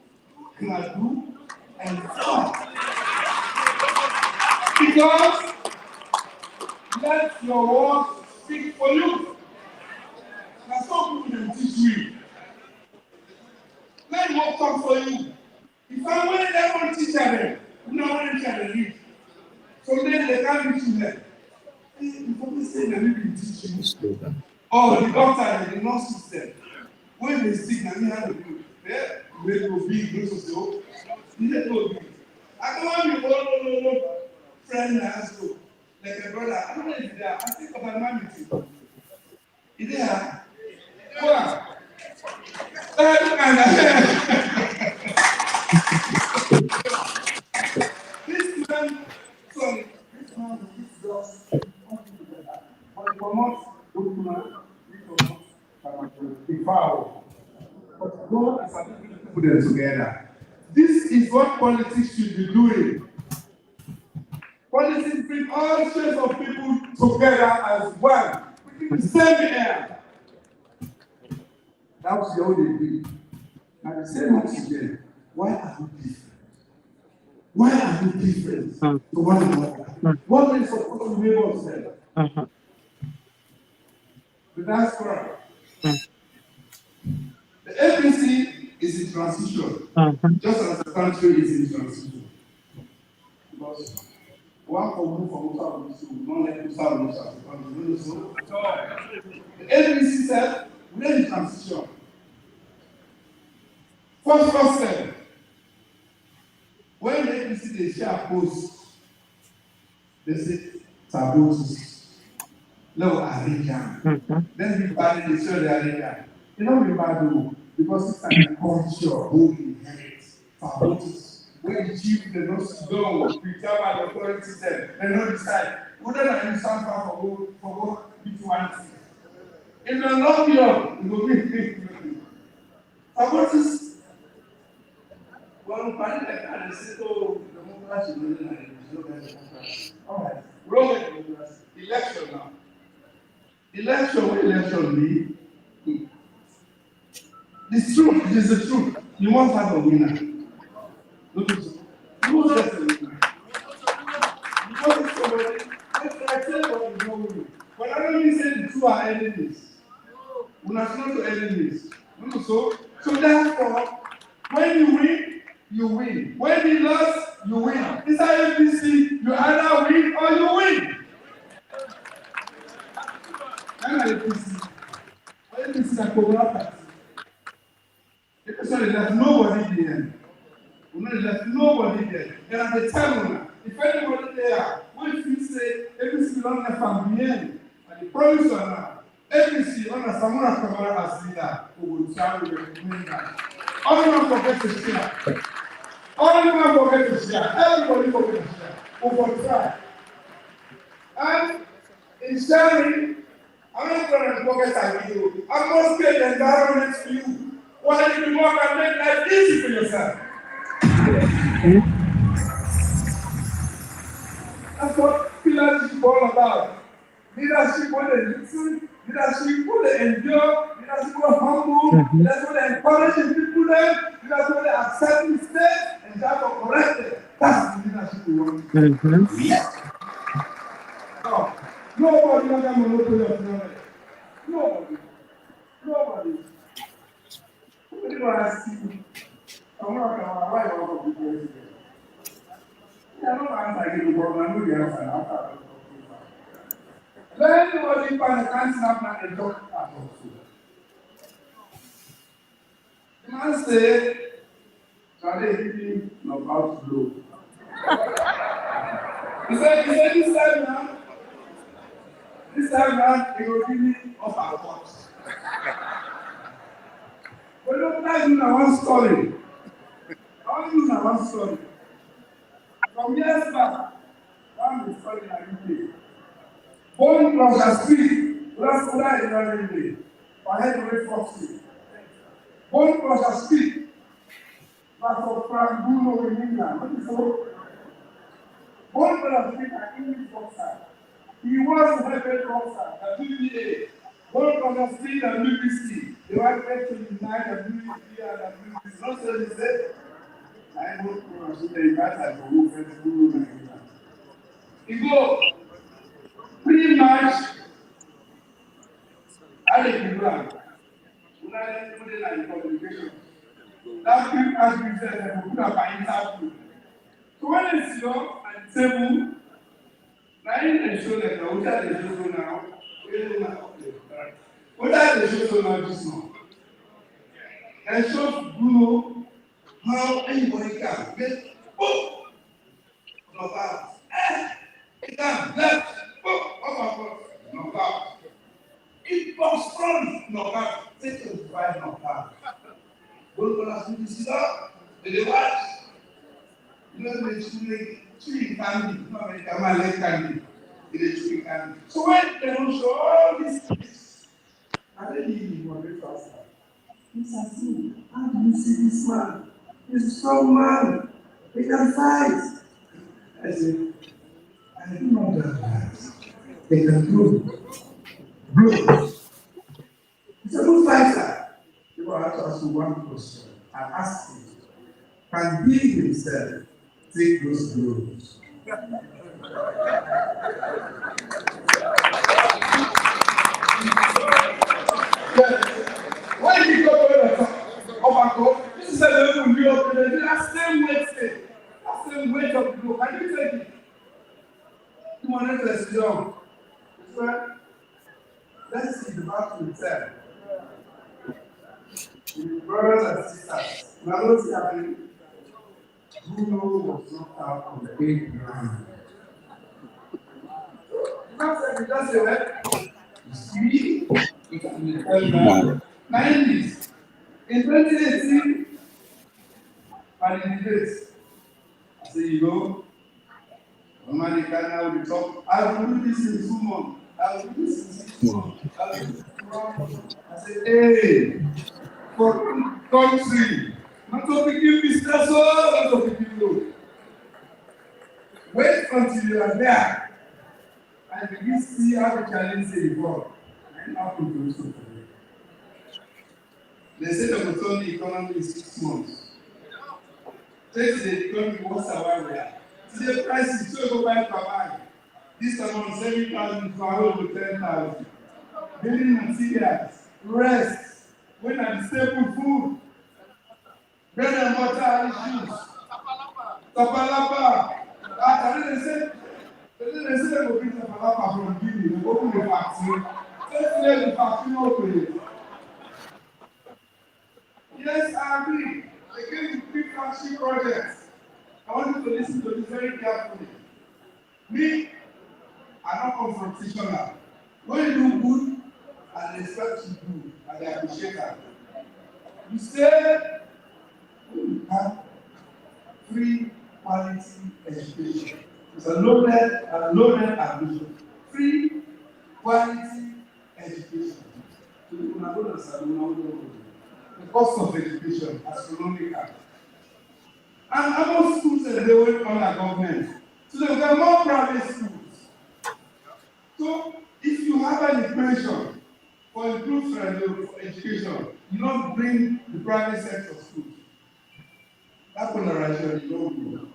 can I do and talk? Because let your words speak for you. That's what people can teach you. Let your work talk for you. If I want everyone teach them, you know what I'm trying to do. So then they can't reach you there. You probably say that we will teach you. Or the doctor and the nurse system. When they sick, I mean, how to do it. They go big, they go so. They go big. I don't want you, no, friend, I ask you. like a brother. I don't know if they are. I think about my meeting. Is there? Wow. This man, sorry, this man is just but for months, good man, the foul. But God is able to put them together. This is what politics should be doing. Politics bring all shades of people together as one, within the same air. That was the only thing. Now the same once again, why are we different? Why are we different to one another? What is supposed to make us say? The diaspora. The APC is in transition, just as the country is in transition. Because one can move from South to not let the South as a country. The APC said, we're in transition. First step, when the APC they share posts, they say, sabotage, no Arabian. Then we bad they show the Arabian. You know we bad though, because it's an culture who inherits sabotage. When the chief they don't go, we tell by the authorities there, they don't decide. Wouldn't I use some for what which one? If they're not young, you will be sabotage. Well, I can't say, oh, the democracy is all right. Roman election now. Election be. The truth is the truth. You won't have a winner. Look at you. You won't have a winner. You want somebody, I tell you what you don't win. But I don't mean say the two are enemies. We're not enemies. So therefore, when you win, you win. When you lose, you win. Inside APC, you either win or you win. I'm APC. APC is a corrupt. Sorry, there's nobody there. There's nobody there. And at the time, if anybody there, what if you say APC don't have family, and the promise on that, APC on a Samura Kamara as leader, who will try to recommend that. All you want to forget to share. All you want to forget to share. Everybody forget to share. Over try. And in sharing, I'm not going to forget that video. I must get the environment for you. Why do you work and make life easy for yourself? That's what leadership is all about. Leadership will they listen, leadership will they endure, leadership will humble, leadership will encourage people them, leadership will accept mistakes and try to correct it. That's the leadership we want. Yes. No, nobody has a monopoly of knowledge. Nobody. Nobody ask you. I'm not going to write all of the president. I don't answer the problem. I know the answer. Let anybody find a cancer up and talk at all. The man said, Charlie, he not about to blow. He said, this time now, he will give me up our thoughts. But don't tell you one story. I'll use one story. From years back, one is story in the UK. Born from the street, last night in the day, I had to wait for street. Born from the street, but for Frank Bruno in England. What is so? Born from the street, an English boxer. He was a heavy boxer, the WBA. Born from the street, the BBC. They were able to unite the BBC and the BBC. Not so they said, I work from the street, they invite to move French Bruno in England. He go. Pretty much, I didn't plan. When I put it in communication, that quick as we said, I put up an interview. So when it's your and table, I didn't show that what are they show now? What are they show now just now? I showed Bruno how anybody can get, oh, no balance. He can left. sorry, no, take your divide no car. Go to the city, the watch. You know, they chew candy, not like a man like candy. They chew candy. So when they don't show all these things, I don't need more breakfast. Mr. C, how do you see this man? He's a strong man. He can fight. I said, I do not that. They can do blows. He's a good fighter. People have to ask you one question and ask him, can he himself take those blows? Why did you go to the this is a level of Europe, that same weight thing, that same weight of blow. Can you take it? You want to sit down. Let's see the battle itself. Brothers and sisters, now what's happening? Bruno was knocked out on the 8th round. That's it, right? You see, you can tell that 90s. In 2018, and in the days, I say, you know, man, can now we talk. I will do this in 2 months. I will do this in 6 months. I will do this in 1 month. I say, hey, for country, not to begin business, not to begin low. Wait until you are there and begin to see how the challenge is evolve. And how to do so. They say they will turn the economy in 6 months. Take the economy once a while we are. Today price is so over per bag. This amount 7,000 for over 10,000. Building materials, rest, when are the staple food, bread and butter issues, tapalapa. They say they will bring tapalapa from Guinea. They open the factory. Let's let the factory open. Yes, I agree. They came to big flagship projects. I want you to listen to this very carefully. Me, I'm not confrontational. When you do good, and expect to do, and they appreciate that. You say, we have free quality education. It's a low-net ambition. Free quality education. The cost of education, astronomical. And most schools they went on our government. So there were more private schools. So if you have an equation for improved education, you don't bring the private sector schools. That polarization you don't do.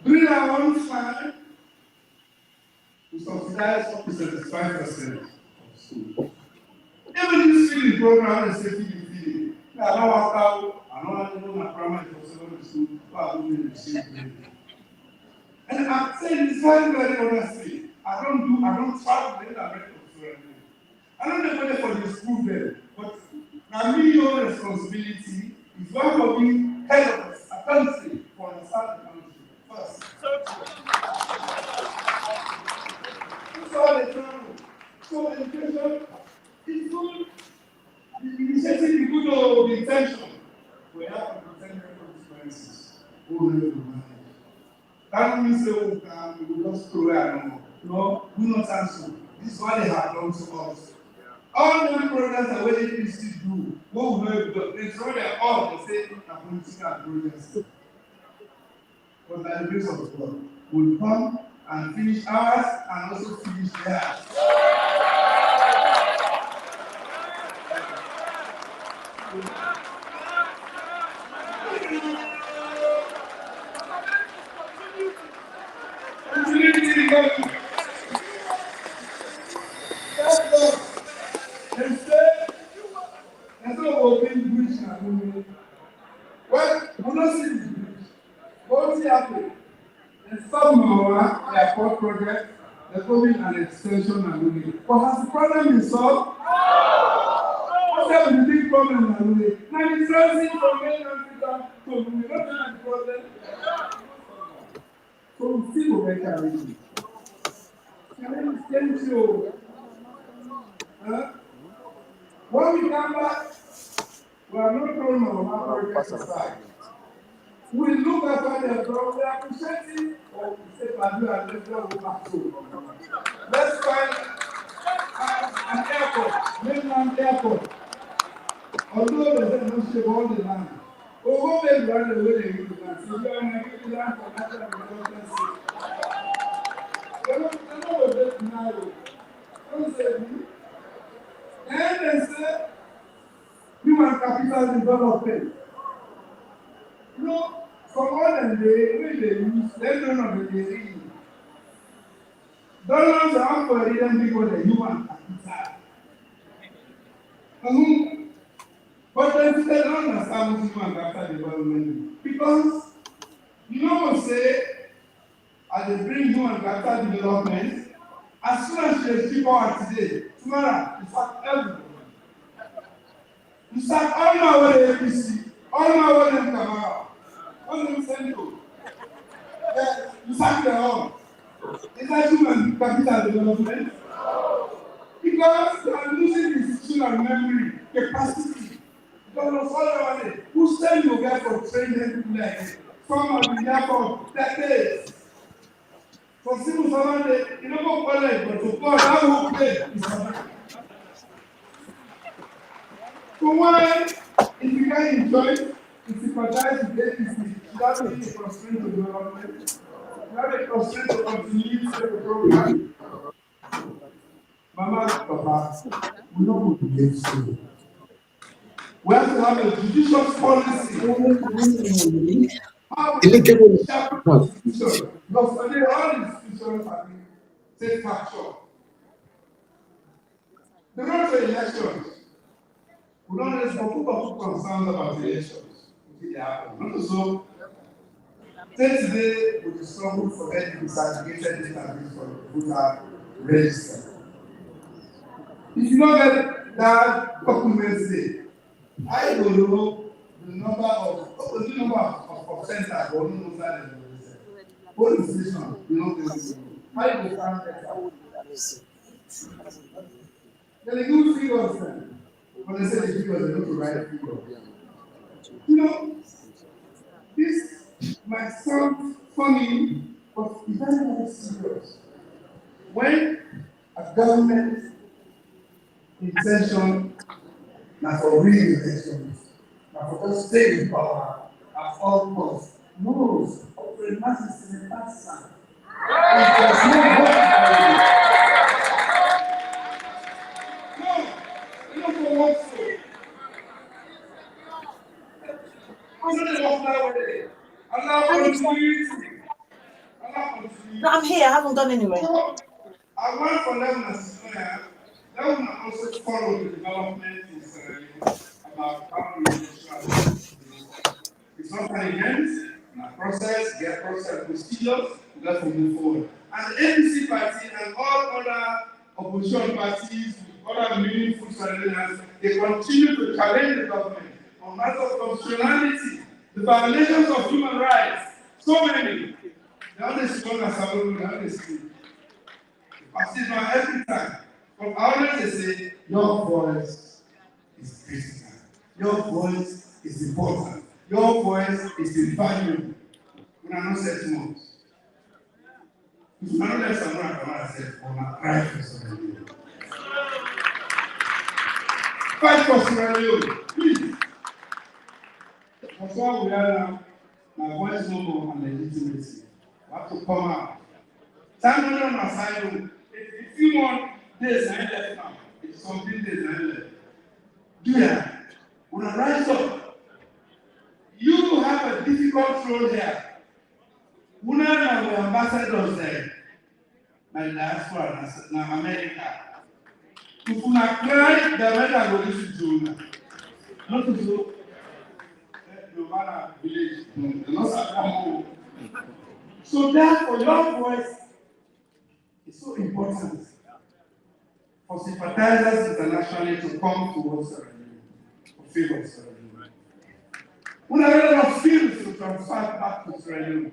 During our own time, we subsidize up to 75% of schools. Even this feeding program is feeding. I don't want to know my primary for secondary school, but I don't need the same thing. And I'm saying this very honestly. I don't travel in America. I don't know whether for the school there, but now me your responsibility is one of being head of a country for understand the country first. That's all they travel. So education is good. The initiative is good of the intention. We have to protect the consequences. Who will manage? That means they will just throw it. No, do not answer. This is what they have done to us. All the programs that we APC do, what we have done, they throw their all and say, are political programs. But by the grace of God, we'll come and finish ours and also finish theirs. Well, we don't see this bridge. What is happening? In some airport project, they're coming an extension and moving. But has the problem been solved? What's the big problem now? Now the transit from main Africa to we don't have the problem. So we still go better already. Can I explain to you? When we come back, we are not throwing our project aside. We look at what they have done, we are appreciating, or we say, let's find an airport, mainland airport. Although they don't say all the land, over there, run away, they give the land. So we are going to give the land for national development. They don't get denied. Don't say me. And they say, human capital development. You know, from all them they use, they don't know what they read. Dollars are for them because the human capital. But then they don't understand human capital development. Because you know what say, as they bring human capital development, as soon as they keep out today, tomorrow, you sack everyone. You sack all my way APC, all my way them come out. All them send you. You sack them all. Is that human capital development? Because they are losing institutional memory, capacity. Because of all the money, who send you guys for training people like this? Some have been there for decades. For civil servants, you don't go college, but to God, that whole place is a so why, if you can enjoy it, if you sympathize with APC, that will be a constraint to development. Not a constraint to continue to the program. Mama, Papa, we don't want to get school. We have to have a judicious policy. How we can sharpen the institution. Because today, all institutions have been take capture. The road to elections, we don't have people concerns about elections. Not so. Today, we struggle for getting disaggregated database for the voter register. If you don't get that document there, I don't know the number of centers or no that police station, you know this. How you go find that? Then they give figures then. When they say the figures, they don't write figures. You know, this might sound funny, but it's very, very serious. When a government intention not for real elections, not for just stay in power at all costs, knows operate masses in the past. And there's no hope for no, you don't know what to. No, I'm here. I haven't gone anywhere. So, I want for them as they will also follow the development in Sierra Leone about how we it's not an event, a process, get process procedures, let's move forward. And the APC party and all other opposition parties, other meaningful challenges, they continue to challenge the government on matters of constitutionality, the violations of human rights, so many. They always call us alone, they always speak. Parties now every time. But I always say, your voice is critical. Your voice is important. Your voice is invaluable. We are not set much. If you are not let someone come and say, "On a cry for Sierra Leone." Fight for Sierra Leone, please. That's why we are now. My voice no more and legitimacy. We have to come out. Time on asylum. If you want days I left now, it's something days I left. Do ya? When I rise up, you have a difficult role here. Una na the ambassadors there, my diaspora na America. If you cry, the America will listen to you. Not to do. No matter village, no. So therefore, your voice is so important for sympathizers internationally to come towards Sierra Leone, to favor Sierra Leone. We have a lot of skills to transfer back to Sierra Leone.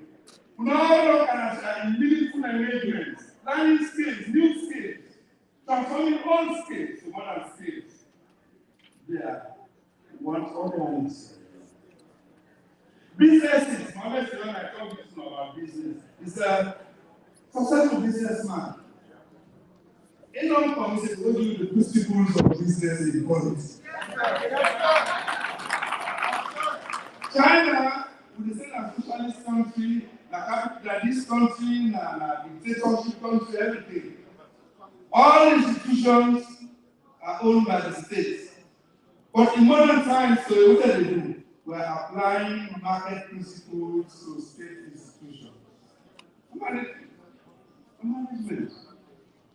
We now can meaningful engagements, learning skills, new skills, transforming old skills to modern skills. Yeah. What one is businesses. Honestly, when I talk about business, it's a successful businessman. In non communities, what do the principles of business in politics? China, we say a socialist country, that this country, a dictatorship country, everything. All institutions are owned by the state. But in modern times, so what are they doing? We're applying market principles to state institutions. Management.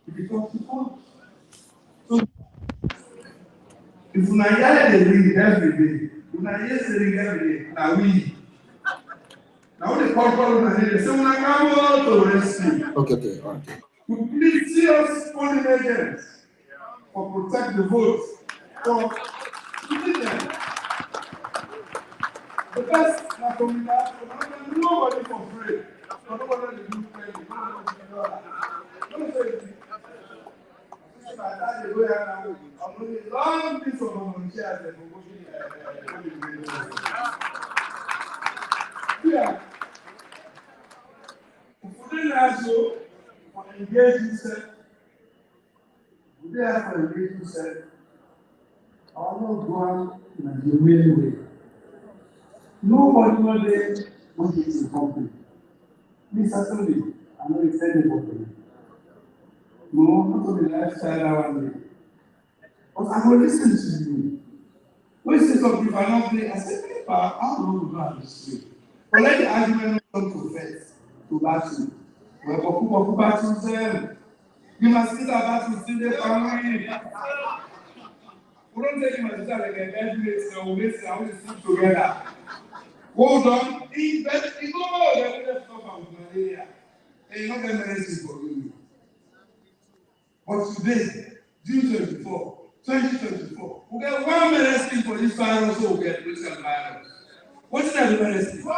It becomes important. So, if we are hear the ring every day, we are hear the ring every day, now we. Now the corporate will say, we are coming to rescue. Okay, all right. To please serious polling agents for protect the votes, for keeping them. The best nobody for free. Nobody to do training. Long piece of volunteers. Yeah. If we didn't ask you for engage yourself, we didn't have to engage yourself. I will not go on in the real way. Nobody knows there what is the company. Me certainly, I know it's anybody. No, not only lifestyle around me. But I will listen to you. When you say something, if I not play, I say, paper, how long will I be? But let the argument come to first, to battle. Well, battle them. You must see that battle still there for me. We don't take him as like a bad place, or we say, I want to sleep together. Hold on, invest in all the other stuff about malaria. And you're not going to medicine for you. But today, June 2024, we get one medicine for this virus, so we get this virus. What's that medicine? No,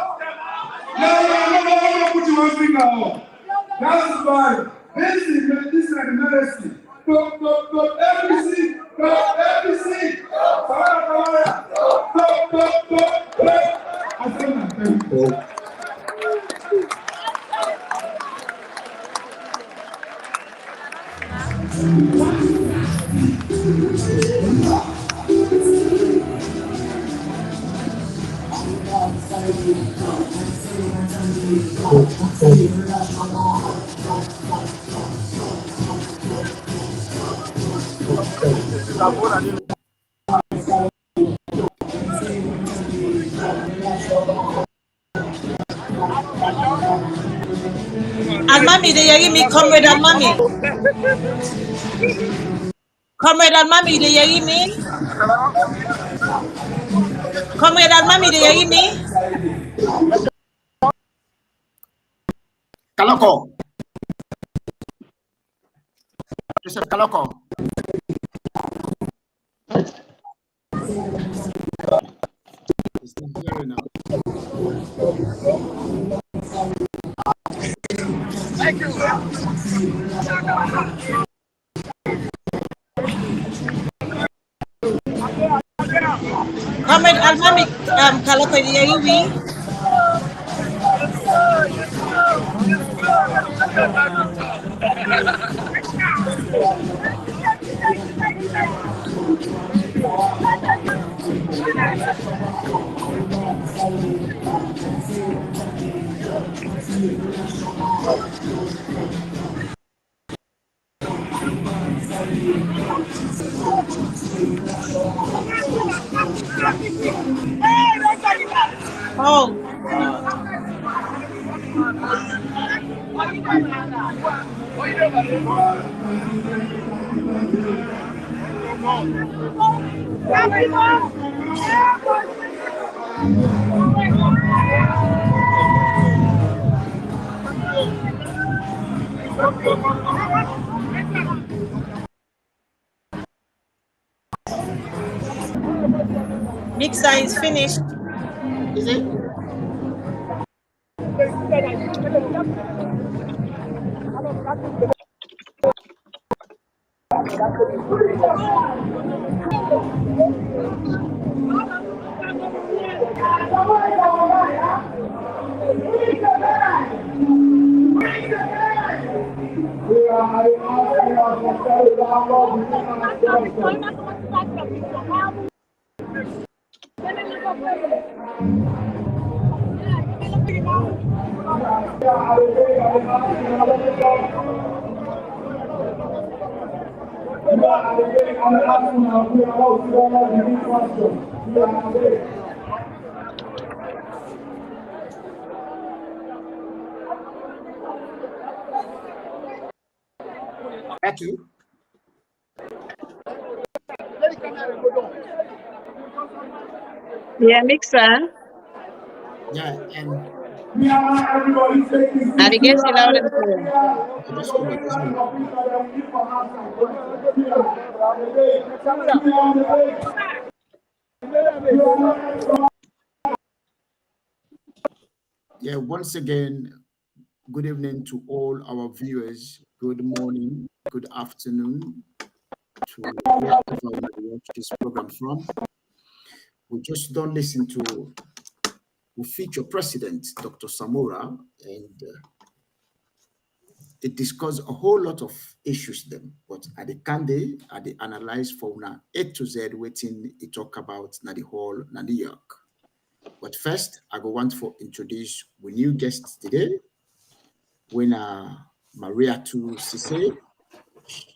put your one finger on. That's why. This is the medicine. Go, APC. And mommy, they hear me, comrade and mommy. Comrade and mommy, they hear me? Comrade and mommy, they hear me? Kaloko. Joseph Kaloko. It's not hearing now. Thank you. Comrade and mommy, Kaloko, they hear me? Oh, mixer is finished. Is it? Thank you. Yeah, Mixer. Yeah, and Navigate loud and clear. just hold on, just hold on. Yeah, once again, good evening to all our viewers. Good morning, good afternoon to wherever you watch this program from. We just don't listen to we feature President Dr. Samora, and it discuss a whole lot of issues them, but at the Kande, at the analyze for now A to Z, waiting it talk about na the whole na New York. But first, I go want to introduce our new guests today. When Maria to Sise,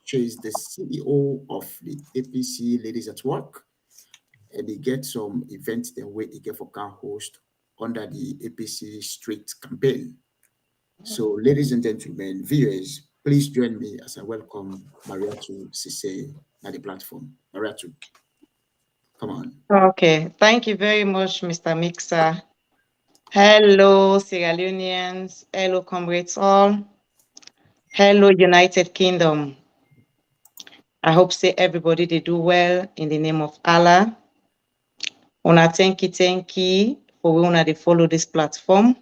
she is the CEO of the APC Ladies at Work, and they get some events then where they get for can host under the APC Street campaign. So, ladies and gentlemen, viewers, please join me as I welcome Maria to Sise at the platform. Maria to, come on. Okay, thank you very much, Mr. Mixer. Hello, Sierra Leoneans. Hello, comrades all. Hello, United Kingdom. I hope say everybody they do well in the name of Allah. Una thank you for we una they follow this platform.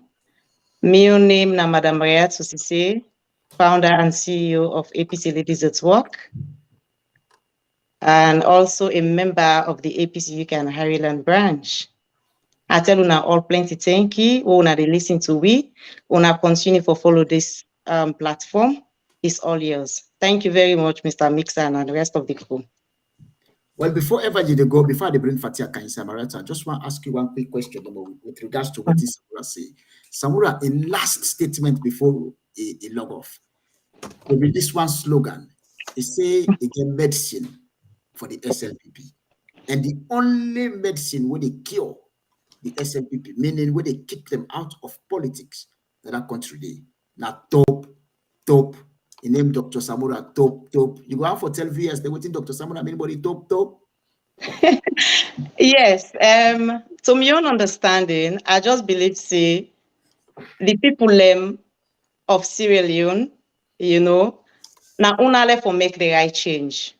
My name na Madam Maria Sise, founder and CEO of APC Ladies at Work, and also a member of the APC UK and Ireland branch. I tell una all plenty thank you. Una they listen to we. Una continue for follow this platform. It's all yours. Thank you very much, Mr. Mixer, and the rest of the crew. Well, before ever you go, before they bring Fatia Kainsa Marata, I just want to ask you one quick question with regards to what Samura say. Samura, in last statement before a log off, with this one slogan, he say again medicine for the SLPP. And the only medicine where they cure the SLPP, meaning where they kick them out of politics, that country they now top. He named Dr. Samura top. You go out for 12 years, they waiting Dr. Samura, anybody top. Yes, to my own understanding, I just believe say the people of Sierra Leone, now una left for make the right change.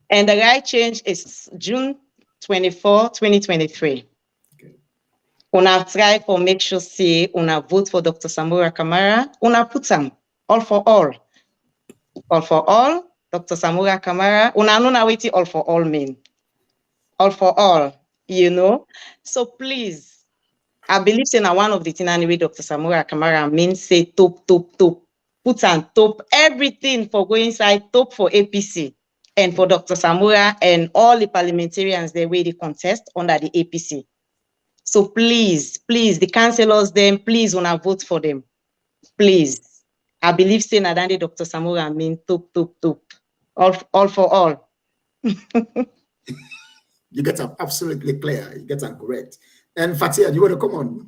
And the right change is June 24, 2023. Okay. Una try for make sure say una vote for Dr. Samora Kamara. Una put them all for all. All for all, Dr. Samora Kamara. Una no na waiting all for all mean. All for all, So please, I believe say na one of the thing anyway Dr. Samora Kamara means say top. Put on top everything for going inside top for APC and for Dr. Samora and all the parliamentarians they way they contest under the APC. So please, the councillors them, please wanna vote for them. Please. I believe say na Dr. Samora mean top. All for all. You get them absolutely clear. You get them correct. And Fatia, you want to come on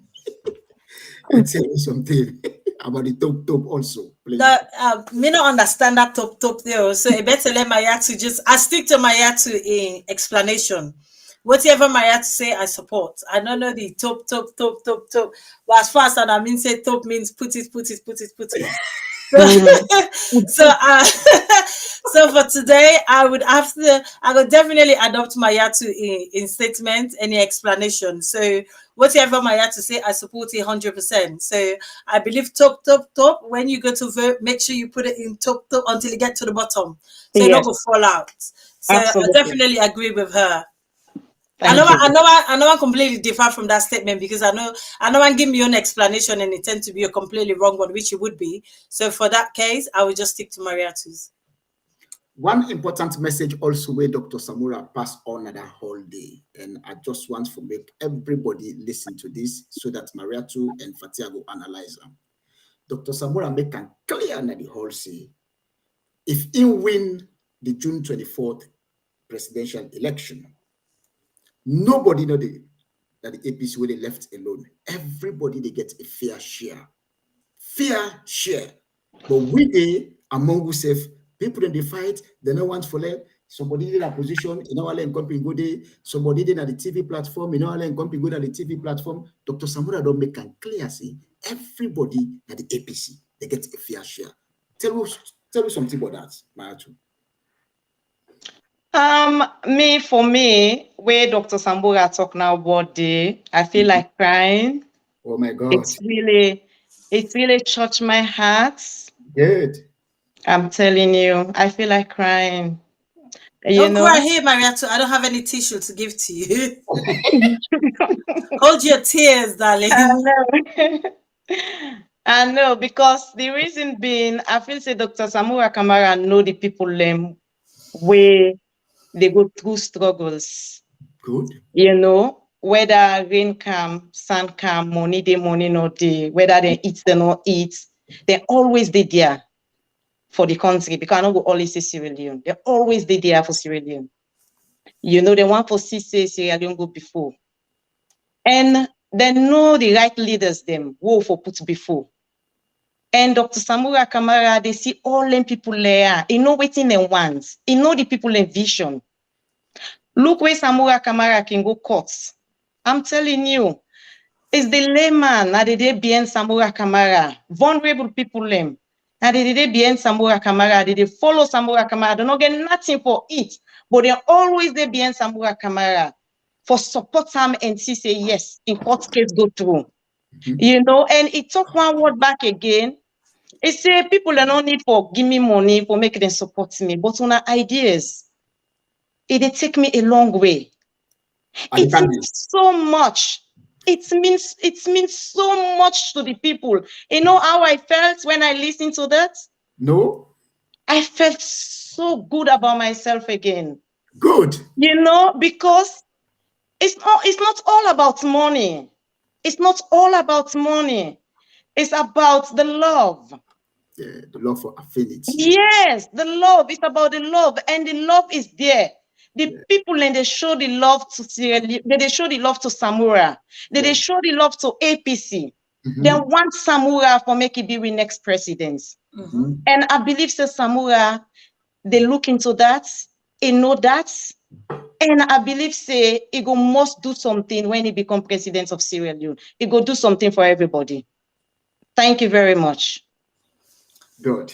and tell me something about the top also, please? Me not understand that top there. So I better let Mayatu I stick to Mayatu in explanation. Whatever Mayatu say, I support. I don't know the top. But as far as I mean, say top means put it. So for today, I would definitely adopt Mayatu in statement, any explanation. So whatever Mayatu say, I support it 100%. So I believe top. When you go to vote, make sure you put it in top until you get to the bottom. So you don't go fall out. So absolutely. I definitely agree with her. I know I completely differ from that statement, because I know I give me your own explanation and it tends to be a completely wrong one, which it would be. So for that case, I will just stick to Mariatu's. One important message also where Dr. Samura passed on that whole day, and I just want to make everybody listen to this so that Mariatu and Fatia go analyze them. Dr. Samura make it clear that the whole say, if he win the June 24th presidential election, nobody know that the APC will be left alone. Everybody they get a fair share. Fair share. But we they among ourselves, people in the fight, they don't want for them. Somebody in a position, you know, and company go there. Somebody did at the TV platform, you know, and company go to the TV platform. Dr. Samura don't make it clear, see, everybody at the APC, they get a fair share. Tell us something about that, Mariatu. For me, where Dr. Samura talk now about I feel like crying. Oh my God. It's really touched my heart. Good. I'm telling you, I feel like crying. Don't cry here, Mariatu. I don't have any tissue to give to you. Hold your tears, darling. I know, because the reason being, I feel say Dr. Samura Kamara know the people where they go through struggles. Good. You know, whether rain come, sun come, money no day, whether they eat, they not eat, they always did there for the country, because I don't go always say Sierra Leone. They always did there for Sierra Leone. You know, they want for Sierra Leone go before. And they know the right leaders them who for put before. And Dr. Samura Kamara, they see all them people there. He know waiting them wants. He know the people in vision. Look where Samura Kamara can go courts. I'm telling you, it's the layman that they behind Samura Kamara. Vulnerable people them. And they behind Samura Kamara. They follow Samura Kamara. They don't get nothing for it. But they're always there behind Samura Kamara for support them and see say yes, in court case go through. You know, and it took one word back again. It say people are no need for give me money for make them support me, but on ideas, it take me a long way. It means so much. It means so much to the people. You know how I felt when I listened to that? No. I felt so good about myself again. Good. You know, because it's not all about money. It's not all about money. It's about the love. Yeah, the love for affinity. Yes, the love. It's about the love, and the love is there. The people, and they show the love to Sierra Leone, they show the love to Samura. They show the love to APC. They want Samura for make it be the next president. And I believe say Samura, they look into that, they know that. And I believe say he go must do something when he become president of Sierra Leone. He go do something for everybody. Thank you very much. Good.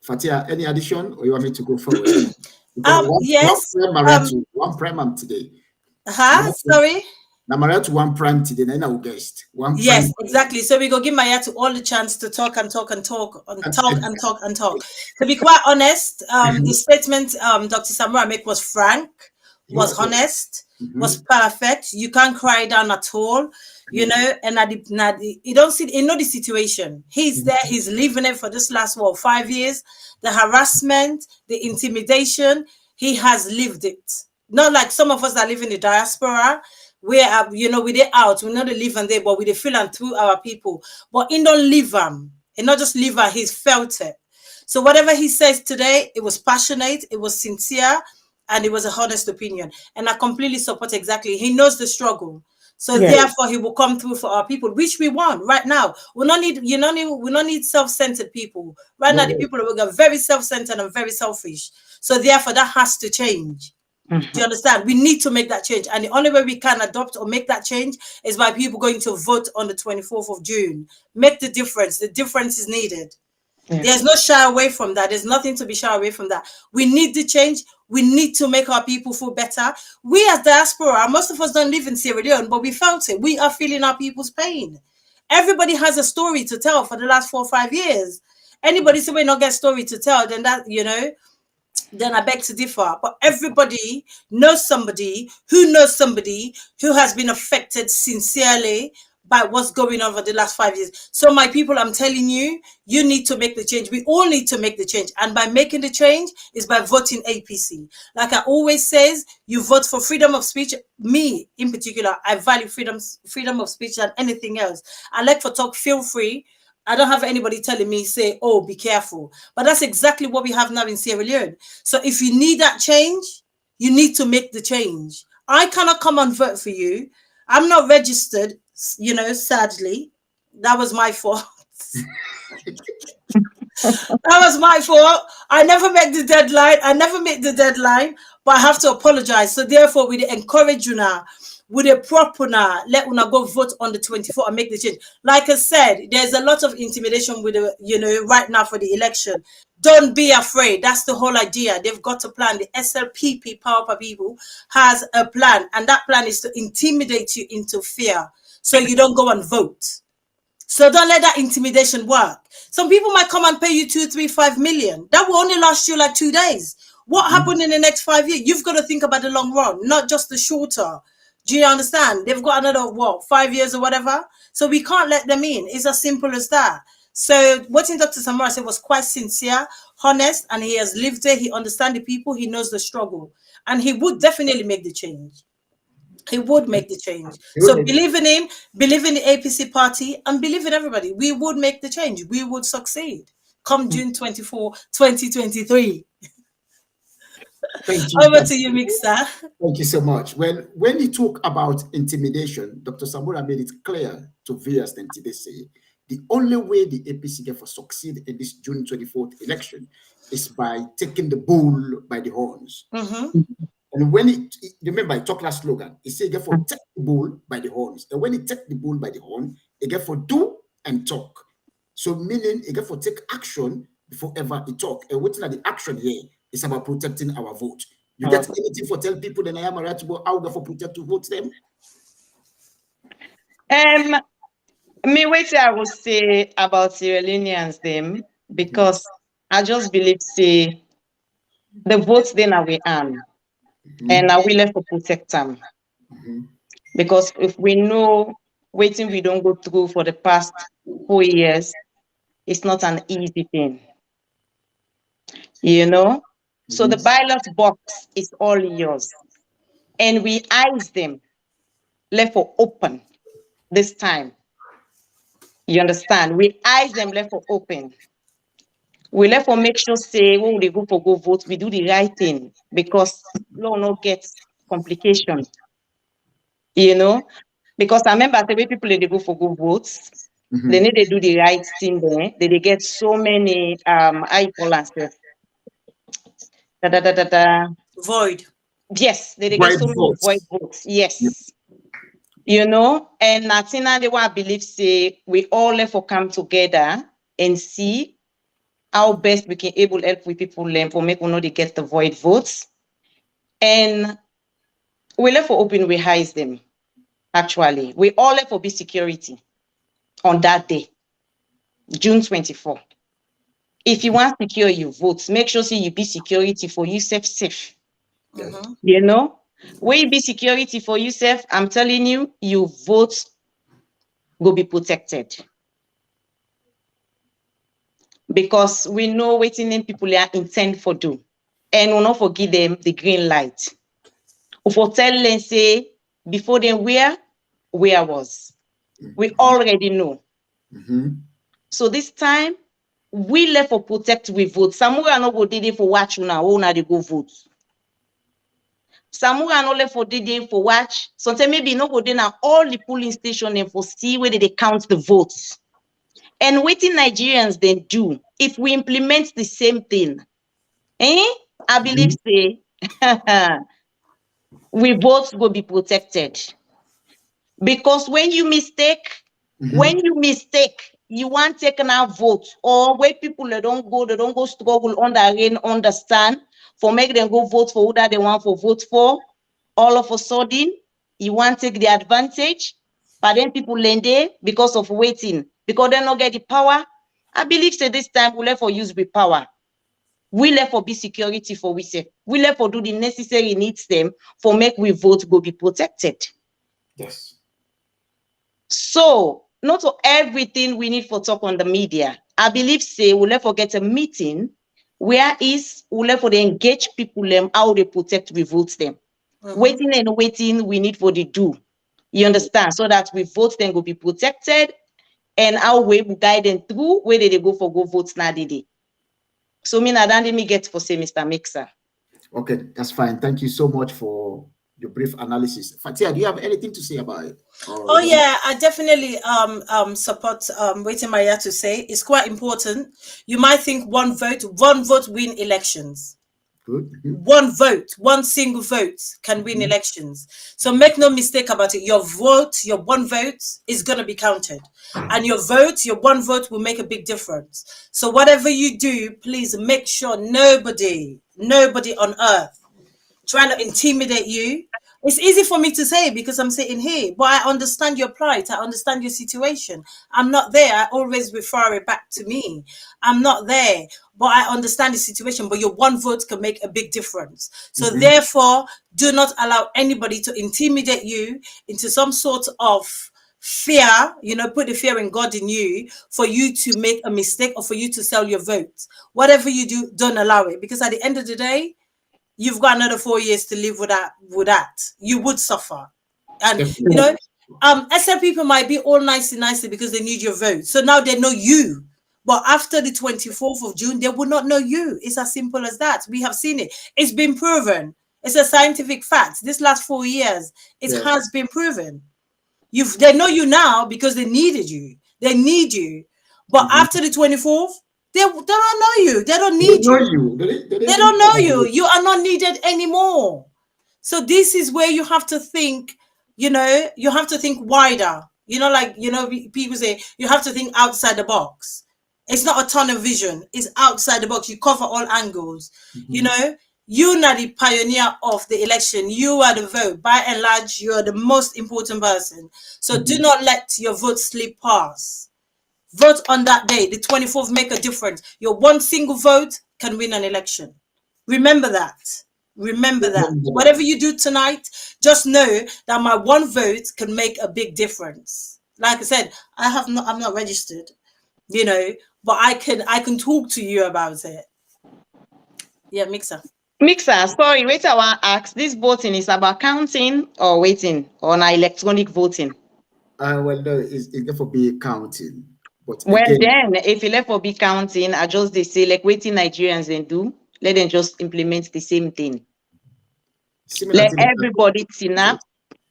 Fatia, any addition, or you want me to go forward? Yes. One prime today. Sorry. Now Mariatu one prime today. Then I will guest one. Yes, exactly. So we go give Mariatu all the chance to talk. To be quite honest, the statement Dr. Samura make was frank, was honest, was perfect. You can't cry down at all. You know, and you don't see, you know the situation. He's there, he's living it for this last 5 years. The harassment, the intimidation, he has lived it. Not like some of us that live in the diaspora, where you know, we they out, we know they live and there, but we they feel and through our people. But he don't live and not just live, he's felt it. So whatever he says today, it was passionate, it was sincere, and it was a honest opinion. And I completely support exactly. He knows the struggle. So therefore, he will come through for our people, which we want right now. We don't need self-centered people. Right now, the people are very self-centered and very selfish. So therefore, that has to change. Do you understand? We need to make that change. And the only way we can adopt or make that change is by people going to vote on the 24th of June. Make the difference. The difference is needed. There's no shy away from that. There's nothing to be shy away from that. We need the change. We need to make our people feel better. We as diaspora, most of us don't live in Sierra Leone, but we felt it. We are feeling our people's pain. Everybody has a story to tell for the last 4 or 5 years. Anybody say we not get a story to tell, then that, you know, then I beg to differ. But everybody knows somebody who has been affected sincerely by what's going on over the last 5 years. So my people, I'm telling you, you need to make the change. We all need to make the change. And by making the change is by voting APC. Like I always says, you vote for freedom of speech. Me in particular, I value freedom of speech than anything else. I like for talk, feel free. I don't have anybody telling me, say, oh, be careful. But that's exactly what we have now in Sierra Leone. So if you need that change, you need to make the change. I cannot come and vote for you. I'm not registered, you know, sadly. That was my fault. That was my fault. I never met the deadline. But I have to apologize. So therefore, we encourage you now. With a proper now, let una go vote on the 24th and make the change. Like I said, there's a lot of intimidation with the, you know, right now for the election. Don't be afraid. That's the whole idea. They've got a plan. The SLPP, Power for People, has a plan, and that plan is to intimidate you into fear, so you don't go and vote. So don't let that intimidation work. Some people might come and pay you 2, 3, 5 million. That will only last you like 2 days. What happened in the next 5 years? You've got to think about the long run, not just the shorter. Do you understand? They've got another, what, 5 years or whatever? So we can't let them in. It's as simple as that. So what Dr. Samora said was quite sincere, honest, and he has lived there. He understands the people. He knows the struggle. And he would definitely make the change. He would make the change. So believe in him, believe in the APC party, and believe in everybody. We would make the change. We would succeed come June 24, 2023. Thank you. Over to you, Mixer. Thank you so much. Well, when you talk about intimidation, Dr. Samora made it clear to viewers and today say the only way the APC get for succeed in this June 24th election is by taking the bull by the horns. And when remember, I talked last slogan, it said get for take the bull by the horns. And when it take the bull by the horn, it get for do and talk. So meaning it get for take action before ever it talk. And what's not the action here? It's about protecting our vote. You get anything for tell people that I am right to go out for protect to vote them? Me wait I will say about Sierra Leoneans them, because I just believe say the votes then are we earn. And I will have to protect them. Because if we know waiting we don't go through for the past 4 years, it's not an easy thing. You know? So the ballot box is all yours. And we eyes them left for open this time. You understand? We eyes them left for open. We left for make sure say when they go for go vote, we do the right thing, because law no gets complications. You know? Because I remember the way people they go for go votes, they need to do the right thing there. They get so many void. Yes, they get so many void votes. Yes. You know, and Natina, they want to believe say we all left for come together and see how best we can able help with people learn for make we know they get the void votes. And we left for open, we hide them. Actually, we all left for be security on that day, June 24. If you want to secure your votes, make sure say you be security for yourself safe. You know, when you be security for yourself, I'm telling you, your votes will be protected. Because we know what people are intend for do. And we'll not forgive them the green light. If we tell them say before them where was. We already know. So this time we left for protect we vote. Samura no go did for watch now, or they go vote. Samura no left for did for watch. Sometimes maybe no go now all the polling station and for see where they count the votes. And waiting Nigerians then do if we implement the same thing. I believe say we both will be protected. Because when you mistake, you want taken out vote, or where people they don't go struggle on the rain, understand, for make them go vote for who that they want for vote for. All of a sudden, you want to take the advantage, but then people lend there because of waiting, because they don't get the power. I believe say this time we'll have for use with power. We left for be security for we say. We left for do the necessary needs them for make we vote go be protected. Yes. So not for everything we need for talk on the media. I believe say we'll left for get a meeting where is we'll left for the engage people them how they protect we vote them. Waiting and waiting we need for the do. You understand? So that we vote them will be protected and our way will guide them through where they go for go vote now day. So me not me get for say Mr. Mixer. Okay, that's fine. Thank you so much for your brief analysis. Fatia, do you have anything to say about it? Oh yeah, I definitely support waiting Maria to say. It's quite important. You might think one vote win elections. Good. One vote, one single vote can win elections. So make no mistake about it. Your vote, your one vote is going to be counted. And your one vote will make a big difference. So whatever you do, please make sure nobody on earth trying to intimidate you. It's easy for me to say because I'm sitting here, but I understand your plight. I understand your situation. I'm not there. I always refer it back to me. I'm not there, but I understand the situation. But your one vote can make a big difference. So therefore, do not allow anybody to intimidate you into some sort of fear, put the fear in God in you for you to make a mistake or for you to sell your vote. Whatever you do, don't allow it. Because at the end of the day, you've got another 4 years to live with that. You would suffer. And, SM people might be all nicey because they need your vote. So now they know you. But after the 24th of June, they will not know you. It's as simple as that. We have seen it. It's been proven. It's a scientific fact. This last 4 years, it has been proven. They know you now because they needed you. They need you. But after the 24th, they don't know you. They don't need you. They don't know you. You are not needed anymore. So this is where you have to think, you have to think wider. People say you have to think outside the box. It's not a tunnel vision. It's outside the box. You cover all angles. You're not the pioneer of the election. You are the vote. By and large, you are the most important person. So do not let your vote slip past. Vote on that day, the 24th, make a difference. Your one single vote can win an election. Remember that. Remember that. Whatever you do tonight, just know that my one vote can make a big difference. Like I said, I'm not registered, but I can talk to you about it. Yeah, Mixer, sorry, wait, I want to ask, this voting is about counting or waiting on electronic voting? Well, no, it's for be counting. But well, again, then, if you left for be counting, I just they say like waiting Nigerians then do, let them just implement the same thing. Let everybody snap.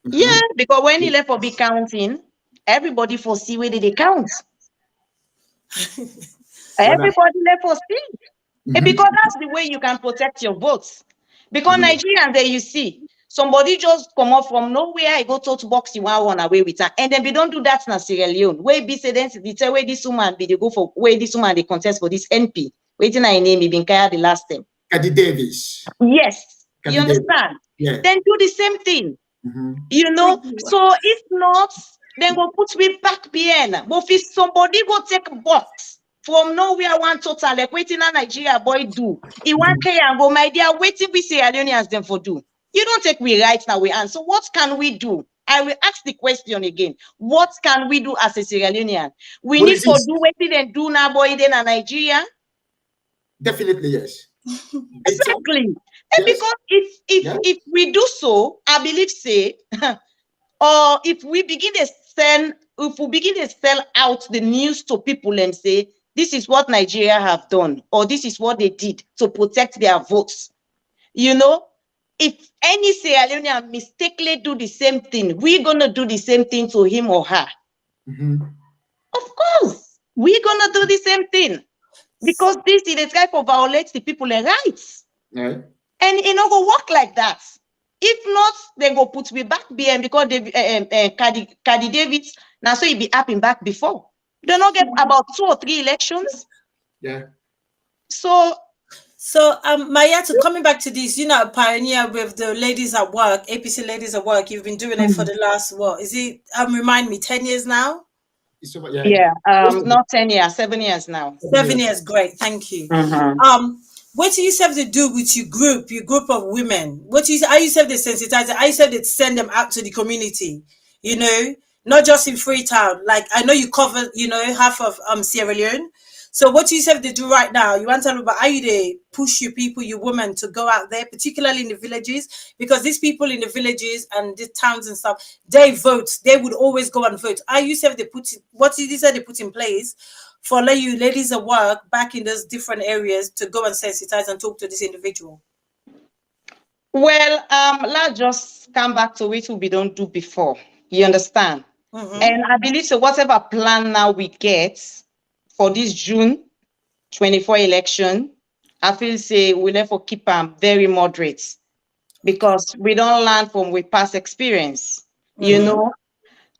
Yeah, because when he left for be counting, everybody foresee where they count. Everybody left for see. And because that's the way you can protect your votes. Because Nigerians, there you see, somebody just come up from nowhere, I go to box, you want away with her. And then we don't do that in Sierra Leone. Where be say then they tell where this woman be, they go for where this woman they contest for this NP. Waiting I name he been carried the last time. Kadi Davis. Yes. Kadi you understand? Yeah. Then do the same thing. So if not, then go put me back behind. But if somebody go take a box from nowhere one total, like waiting on Nigeria boy do. He want carry and go, my dear, waiting we Sierra Leoneans them for do. You don't take we right now we answer. What can we do? I will ask the question again. What can we do as a Sierra Leonean? We need to do what we then do now, boy, then in Nigeria. Definitely yes. Exactly. Yes. Because if we do so, I believe say, or if we begin to sell out the news to people and say, this is what Nigeria have done, or this is what they did to protect their votes. If any Sierra Leonean mistakenly do the same thing, we're going to do the same thing to him or her. Of course, we're going to do the same thing. Because this is the type of violates the people's rights. Yeah. And it not go work like that. If not, they go put me back behind because Kadi Davis, now so he be happening back before. They not get about 2 or 3 elections. Yeah. So Maya, coming back to this, pioneer with the ladies at work, APC ladies at work, you've been doing it for the last, remind me, 10 years now? Not 10 years, 7 years now. 7 years, great, thank you. what do you have to do with your group of women? What do you are you have to sensitize? Are you have to send them out to the community? You know, not just in Freetown. Like I know you cover, you know, half of Sierra Leone. So what do you have to do right now? You want to tell about how you they push your people, your women to go out there, particularly in the villages, because these people in the villages and the towns and stuff, they vote. They would always go and vote. I used to have to put what did you say they put in place for let you ladies at work back in those different areas to go and sensitize and talk to this individual? Well, let's just come back to what we don't do before. You understand? And I believe so. Whatever plan now we get for this June 24 election, I feel say we'll therefore keep them very moderate because we don't learn from we past experience. You know,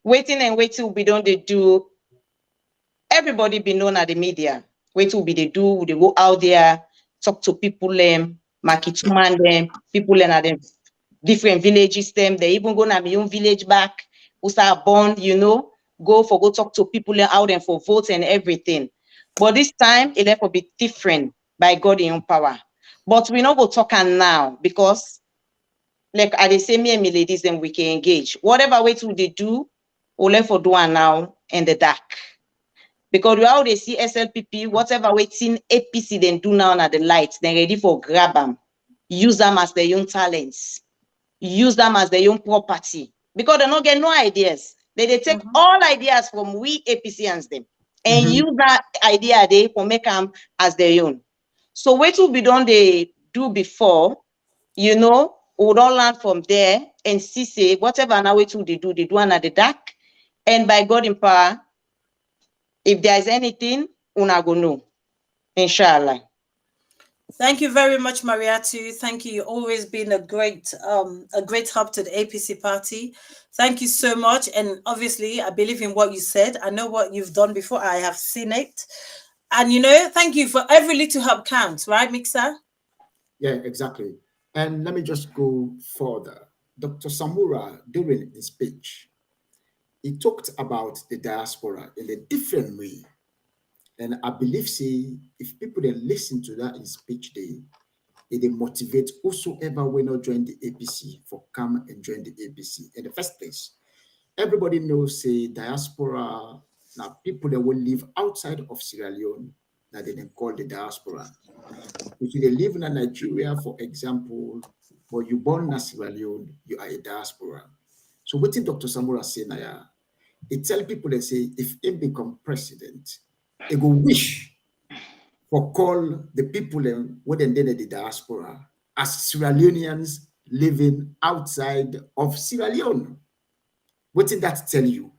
waiting we don't they do. Everybody be known at the media. Wait till they do. They go out there, talk to people, market man them, people at them different villages them. They even go to my own village back, who are born, you know, go talk to people out there for votes and everything. But this time it will be different by God in power. But we not go talk now because like I say me and my ladies then we can engage. Whatever way to they do, we'll for do now in the dark. Because we already see SLPP, whatever waiting APC then do now at the lights, they're ready for grab them, use them as their own talents, use them as their own property. Because they don't get no ideas. They take all ideas from we APCians them and use that idea they for make them as their own. So what will be done they do before, you know, we don't learn from there and see say whatever now what they do at the dark. And by God in power, if there is anything, una go know. Inshallah. Thank you very much, Mariatu. Thank you. You've always been a great help to the APC party. Thank you so much. And obviously, I believe in what you said. I know what you've done before. I have seen it. And, you know, thank you for every little help counts, right, Mixer? Yeah, exactly. And let me just go further. Dr. Samura, during his speech, he talked about the diaspora in a different way. And I believe, say, if people then listen to that in speech day, it motivate whosoever will not join the APC for come and join the APC in the first place. Everybody knows, say, diaspora, now people that will live outside of Sierra Leone, that they then call the diaspora. If you live in Nigeria, for example, or you born in Sierra Leone, you are a diaspora. So what did Dr. Samura say now? He tell people that say, if he become president, he go wish for call the people within the diaspora as Sierra Leoneans living outside of Sierra Leone. What did that tell you?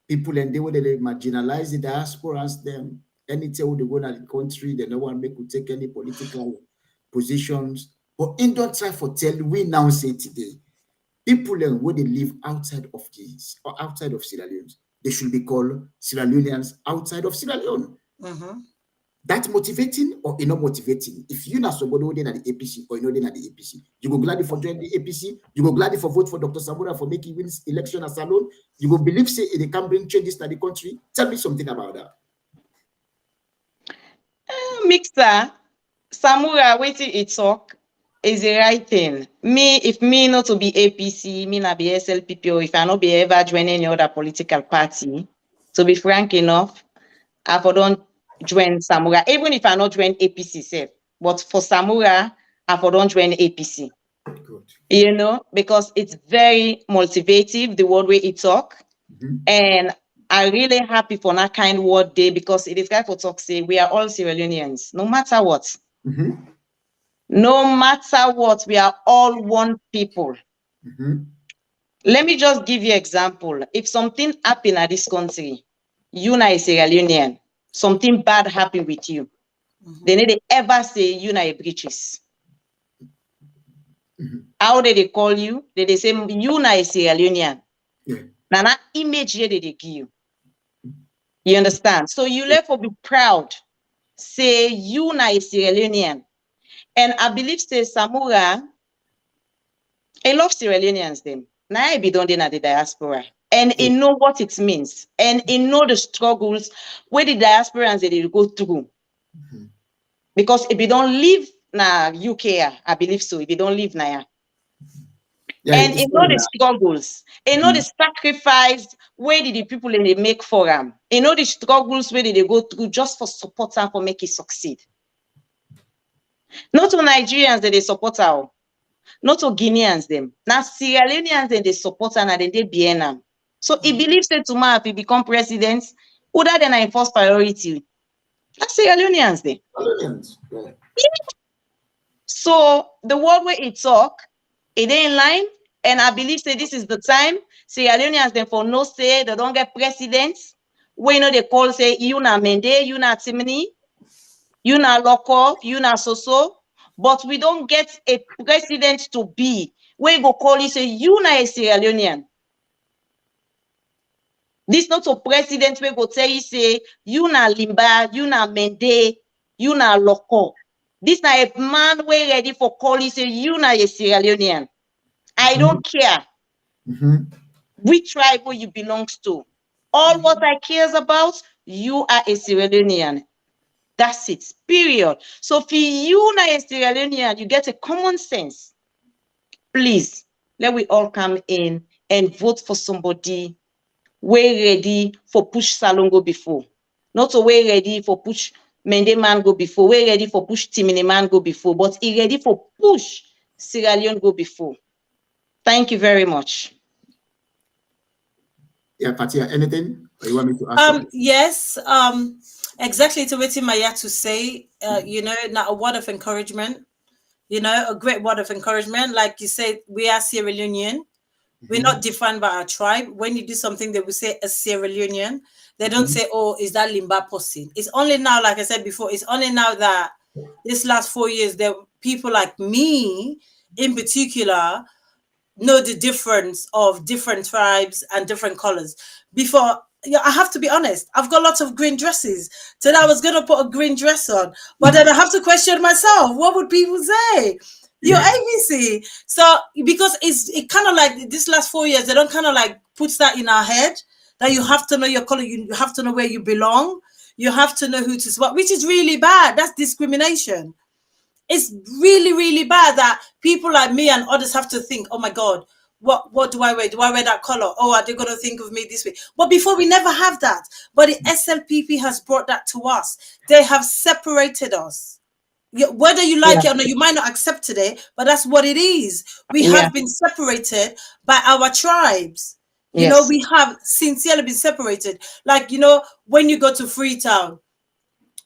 People and they would marginalize the diasporans them. Anytime they go to the country, they don't want to take any political positions. But in don't try for tell we now say today, people where they live outside of this or outside of Sierra Leone, they should be called Sierra Leoneans outside of Sierra Leone. That's motivating or not motivating? If you're not somebody who at the APC or you're not at the APC, you go gladly for join the APC, you go gladly for vote for Dr. Samura for making wins election as alone, you will believe say they can bring changes to the country. Tell me something about that. Mixer, Samura, waiting it talk is the right thing. Me, if me not to be APC, me not be SLPP, or if I not be ever join any other political party, to be frank enough, I for don't join Samura, even if I not join APC self. But for Samura, I for don't join APC. Good. You know, because it's very motivative, the word way it talk. And I'm really happy for that kind word day because it is guy for talk say we are all Sierra Leoneans, no matter what. No matter what, we are all one people. Let me just give you an example. If something happened at this country, you are a Sierra Leonean, something bad happened with you, they need ever say you are a breaches. How did they call you? They say you are a Sierra Leonean. Now that image here they give you. You understand? So you therefore be proud. Say you are a Sierra Leonean. And I believe say Samura, I love Sierra Leoneans them. Now I be done at the diaspora. And he know what it means. And he know the struggles where the diasporans they go through. Because if you don't live na UK, I believe so. If you don't live now. Yeah, And it's you know fine. the struggles, you know the sacrifice, where did the people in they make for them? You know the struggles where did they go through just for support and for make it succeed. Not to Nigerians that they support her, not to Guineans them. Now Sierra Leoneans then they support her and then they BNM. So he believes that tomorrow if he become president, other than a first priority. That's Sierra Leoneans then. Yeah. So the word where it talk, it ain't in line. And I believe say this is the time. Sierra Leoneans then for no say they don't get presidents. We you know they call say you na Mende, you na Timini, you na Loco, you na Soso. But we don't get a president to be. We go call you say you na a Sierra Leonean. This not a president we go tell you say you na Limba, you na Mende, you na Loco. This na a man we ready for call you say you na a Sierra Leonean. I don't care which tribe where you belongs to. All what I cares about, you are a Sierra Leonean. That's it, period. So for you na a Sierra Leonean, you get a common sense. Please, let we all come in and vote for somebody we ready for push Salongo before. Not a way ready for push Mende man go before. We ready for push Timini man go before. But he ready for push Sierra Leone go before. Thank you very much. Yeah, Patia, anything? Or you want me to ask? Yes, exactly to what Maya to say, you know, now a word of encouragement, you know, a great word of encouragement. Like you said, we are Sierra Leonean. We're not defined by our tribe. When you do something, they will say a Sierra Leonean. They don't say, oh, is that Limba person? It's only now, like I said before, it's only now that this last 4 years, that people like me in particular know the difference of different tribes and different colors. Before, yeah, I have to be honest, I've got lots of green dresses. Today I was gonna put a green dress on, but then I have to question myself, what would people say? You're ABC. So because it kind of like this last 4 years, they don't kind of like puts that in our head that you have to know your color, you have to know where you belong, you have to know who to support, which is really bad. That's discrimination. It's really, really bad that people like me and others have to think, oh my God, what do I wear? Do I wear that color? Oh, are they going to think of me this way? But before, we never have that. But the SLPP has brought that to us. They have separated us. Whether you like it or not, you might not accept it, but that's what it is. We have been separated by our tribes. You know, we have sincerely been separated. Like, you know, when you go to Freetown,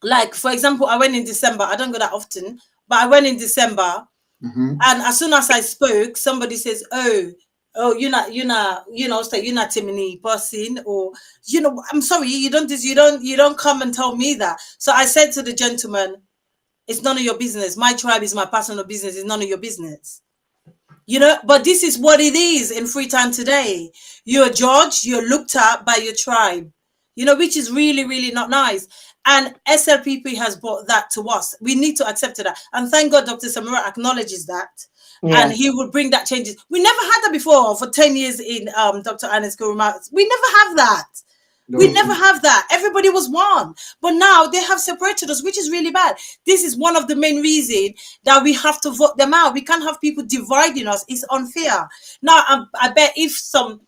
like, for example, I went in December. I don't go that often, but I went in December. And as soon as I spoke, somebody says, oh, you're not, so you're not Timini person, or, you know, I'm sorry, you don't come and tell me that. So I said to the gentleman, it's none of your business. My tribe is my personal business. It's none of your business. You know, but this is what it is in Freetown today. You're judged, you're looked at by your tribe, you know, which is really, really not nice. And SLPP has brought that to us. We need to accept that. And thank God Dr. Samura acknowledges that. And he will bring that changes. We never had that before for 10 years in Dr. Anna's Kuruma. We never have that. We never have that. Everybody was one. But now they have separated us, which is really bad. This is one of the main reasons that we have to vote them out. We can't have people dividing us. It's unfair. Now, I bet if some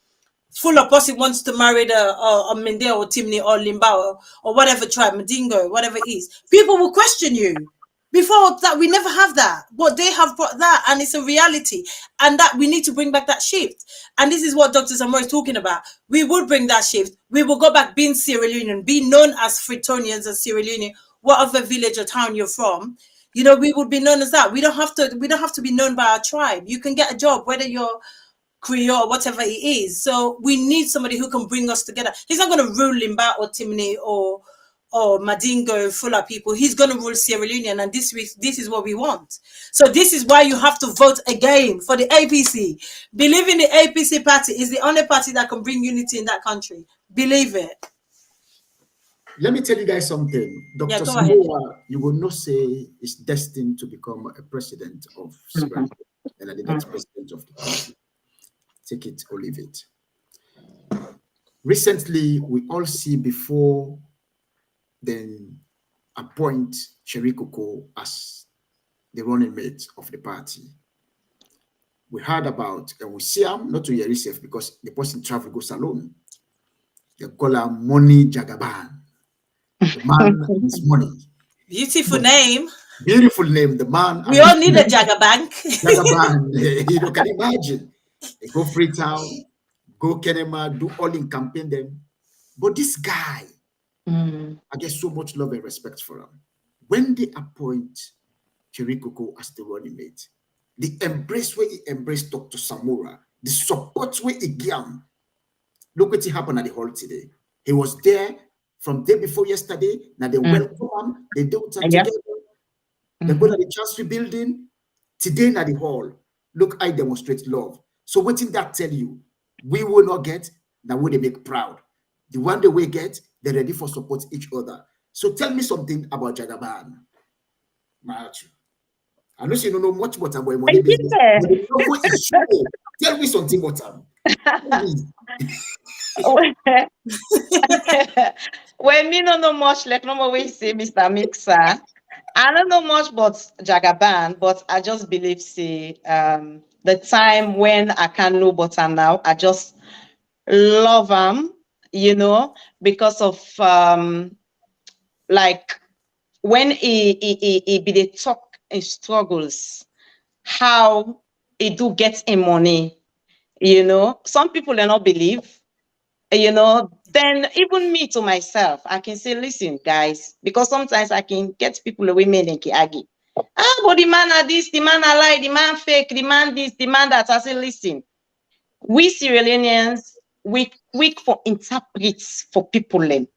full of person wants to marry a Mende or Timni or Limba or whatever tribe, Madingo, whatever it is, people will question you. Before that, we never have that, but they have brought that, and it's a reality, and that we need to bring back that shift. And this is what Dr. Samoa is talking about. We would bring that shift. We will go back being Sierra Leonean, be known as Freetonians or Sierra Leonean, whatever village or town you're from. You know, we would be known as that. We don't have to be known by our tribe. You can get a job whether you're Creole, whatever it is. So we need somebody who can bring us together. He's not going to rule Limba or Timni or Madingo, full of people. He's going to rule Sierra Leone, and this is what we want. So this is why you have to vote again for the APC. Believe in the APC party is the only party that can bring unity in that country. Believe it. Let me tell you guys something. Dr. Samoa, you will not say is destined to become a president of Sierra Leone and the next president of the country. Take it or leave it. Recently, we all see before then appoint Cherry Coco as the running mate of the party. We heard about, and we see him, not to hear himself because the person travel goes alone. They call him Money Jagaban. The man is money. Beautiful name. Beautiful name. The man. We all need a Jagabank. Jagaban. You can imagine. They go Freetown, go Kenema, do all in campaign them. But this guy, I get so much love and respect for him. When they appoint Chirikoko as the running mate, the embrace where he embraced Dr. Samora, the support where he gave him. Look what happened at the hall today. He was there from day before yesterday. Now they welcome him. They do it together. They go to the Chancery building. Today at the hall. Look, I demonstrate love. So what did that tell you? We will not get that what they make proud. The one they will get, they're ready for support each other. So tell me something about Jagaban. I know you don't know much about our money business. But you know what is true. Tell me something about him. Well, me don't know much, like no more way say Mr. Mixer. I don't know much about Jagaban, but I just believe the time when I can't know but now, I just love him, you know, because of like when he be the talk in struggles, how he do get in money, you know. Some people do not believe, you know. Then even me to myself, I can say, listen, guys, because sometimes I can get people away men and argue. But the man are this, the man are lie, the man fake, the man this, the man that. I say, listen, we Sierra Leoneans, we quick for interprets for people then.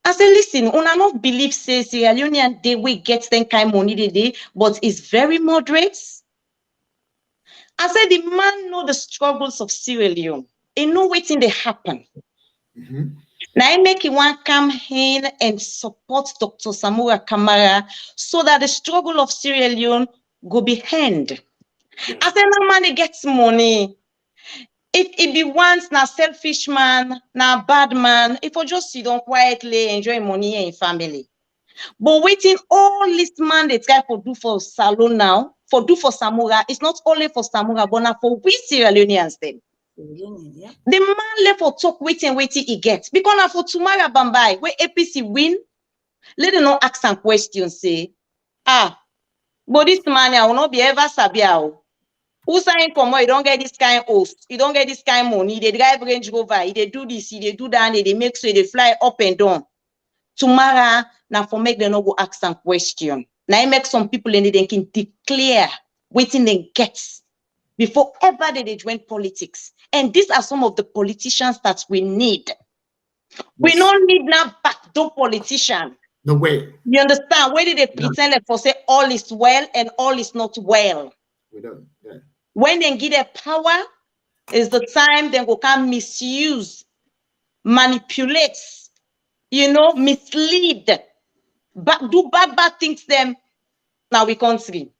I say, listen, una not believe say Sierra Leonean they will get them kind of money they but it's very moderate. I said the man know the struggles of Sierra Leone. He know waiting they happen. Now I make you want come in and support Dr. Samora Kamara so that the struggle of Sierra Leone go be end. I said no man they gets money. If it be once na selfish man, na bad man, if you just sit down quietly enjoy money and family. But waiting all this man they try for do for Salon now, for do for Samora, it's not only for Samora, but now for we Sierra Leoneans then. The man left for talk waiting he gets. Because now for tomorrow Bambai, where APC win, let them not ask some questions, say, but this man I will not be ever sabia. Who sign come on, you don't get this kind of host, you don't get this kind of money, they drive Range Rover, they do this, they do that, they make sure they fly up and down. Tomorrow, now for make them not go ask some question. Now I make some people and they can declare waiting they get before ever they join politics. And these are some of the politicians that we need. Yes. We don't need now backdoor politician. No way. You understand? Where did they pretend like for say all is well and all is not well? We don't. Yeah. When they give their power, is the time they go can misuse, manipulate, you know, mislead, do bad things them. Now we can't see.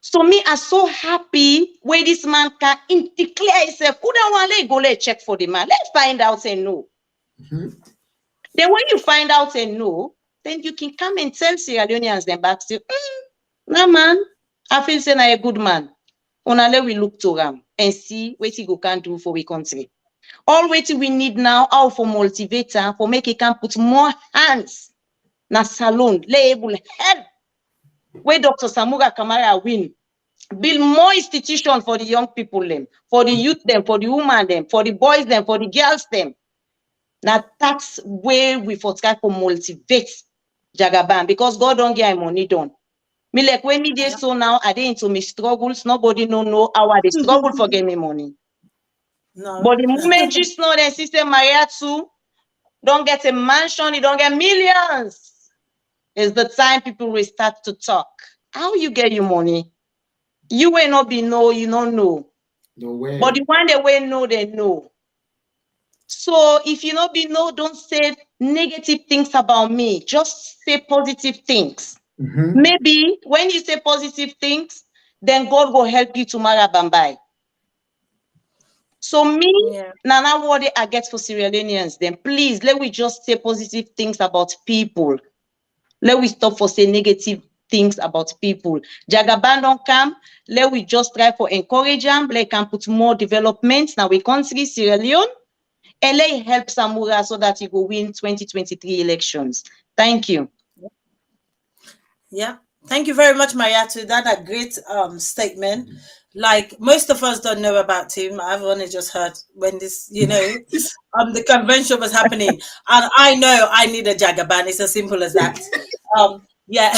So me are so happy where this man can declare himself. Who don't want to go let check for the man? Let's find out and no. Then when you find out and no, then you can come and tell Sierra Leoneans then back say, nah man, I feel say na a good man. Only we look to him and see what he can do for we country. All what we need now, how for motivator, for make it can put more hands na salon, label help. Where Dr. Samora Kamara win, build more institutions for the young people them, for the youth them, for the women them, for the boys them, for the girls them. Now that's where we for try to motivate Jagaban because God don't get money done. Me like when me dey so now, I dey into me struggles. Nobody know how I dey struggle for get me money. No. But the moment you know that Sister Maria too don't get a mansion, you don't get millions. It's the time people will start to talk. How you get your money? You will not be know, you don't know. No way. But the one they will know, they know. So if you not be know, don't say negative things about me. Just say positive things. Maybe when you say positive things, then God will help you to marry Bambai. So me, Nana, what I get for Sierra Leoneans, then please let we just say positive things about people. Let we stop for say negative things about people. Jagaban don't come, let we just try for encourage them, let can put more development now we country, Sierra Leone, and let help Samura so that he will win 2023 elections. Thank you. Yeah. Thank you very much, Mayatu. That a great statement. Like most of us don't know about him. I've only just heard when this, the convention was happening, and I know I need a Jagaban. It's as simple as that. Yeah,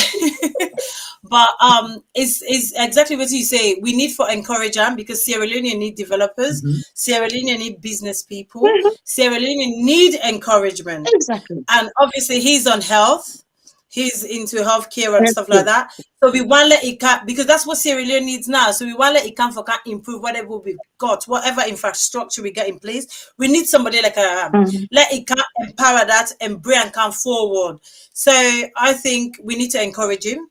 but it's exactly what you say. We need for encouragement because Sierra Leone need developers, Sierra Leone need business people, Sierra Leone need encouragement. Exactly. And obviously he's on health. He's into healthcare and stuff like that. So we want to let it can, because that's what Sierra Leone needs now. So we want to let it can for can improve whatever we've got, whatever infrastructure we get in place. We need somebody like let it can empower that and bring and come forward. So I think we need to encourage him.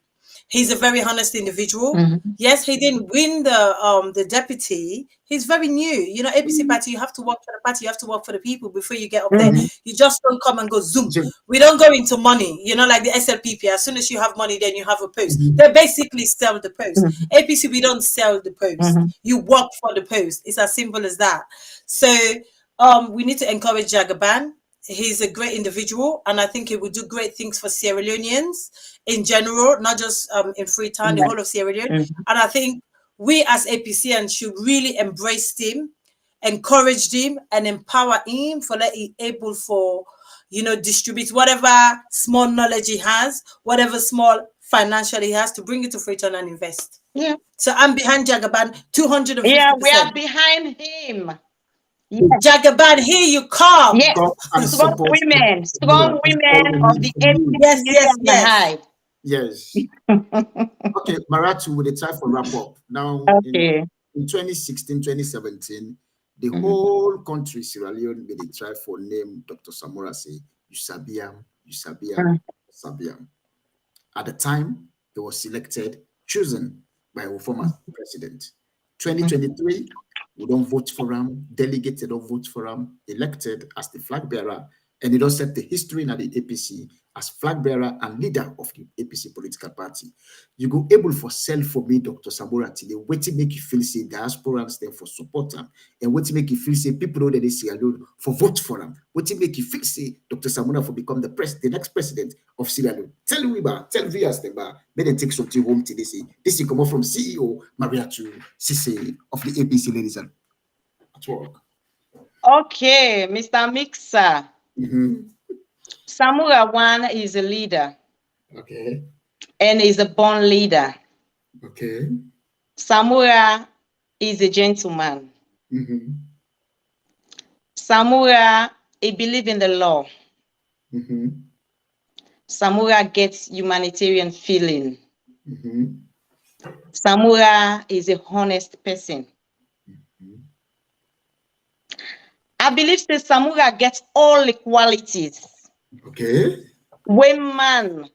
He's a very honest individual. Yes, he didn't win the deputy. He's very new. APC party, you have to work for the party, you have to work for the people before you get up there. You just don't come and go zoom. We don't go into money, like the SLPP. As soon as you have money, then you have a post. They basically sell the post. APC, we don't sell the post. You work for the post. It's as simple as that. So we need to encourage Jagaban. He's a great individual, and I think he will do great things for Sierra Leoneans in general, not just in Freetown, the whole of Sierra Leone. And I think we as APCN should really embrace him, encourage him, and empower him for that he able for, distribute whatever small knowledge he has, whatever small financial he has to bring it to Freetown and invest. Yeah. So I'm behind Jagaban 250%. Yeah, we are behind him. Yes. Jagaban, here you come. Yes, strong women of the yes. Yes. Okay, Maratu, with the time for wrap up. Now, in 2016, 2017, the whole country, Sierra Leone, made a try for name Dr. Samora say, Yusabiam. At the time, he was selected, chosen by our former president. 2023, we don't vote for him, delegates don't vote for him, elected as the flag bearer, and he don't set the history in the APC as flag bearer and leader of the APC political party. You go able for sell for me, Dr. Samora today, what to make you feel say diaspora stand for support him, and what to make you feel say people know that they see alone for vote for him, what to make you feel say Dr. Samora for become the next president of Sierra Leone. Tell viewers may they take something home today. This is come from CEO Maria to Sise of the APC, ladies and at work. Okay, Mr. Mixer. Samura one is a leader. Okay. And is a born leader. Okay. Samura is a gentleman. Samura, he believes in the law. Samura gets humanitarian feeling. Samura is a honest person. I believe that Samura gets all the qualities. Okay. When man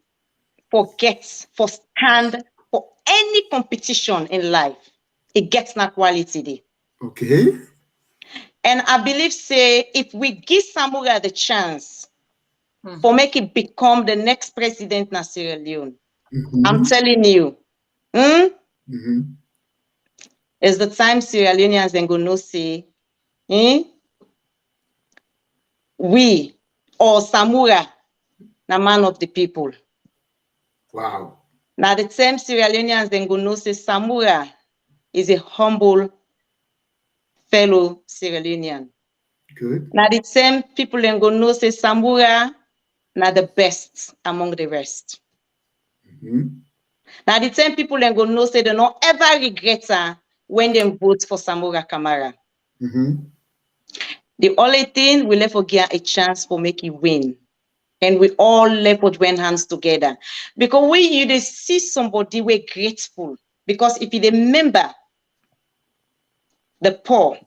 forgets for stand for any competition in life, it gets that quality there. Okay. And I believe say if we give Samura the chance for make it become the next president of Sierra Leone, I'm telling you, it's the time Sierra Leoneans then go no say, we or Samura, the man of the people. Wow. Now the same Sierra Leoneans then go know say Samura is a humble fellow Sierra Leonean. Good. Now the same people then go know say Samura now the best among the rest. Now the same people then go know say they don't ever regret when they vote for Samura Kamara. The only thing we left for get a chance for make it win. And we all left with one hands together. Because when you see somebody, we're grateful. Because if you remember the poor,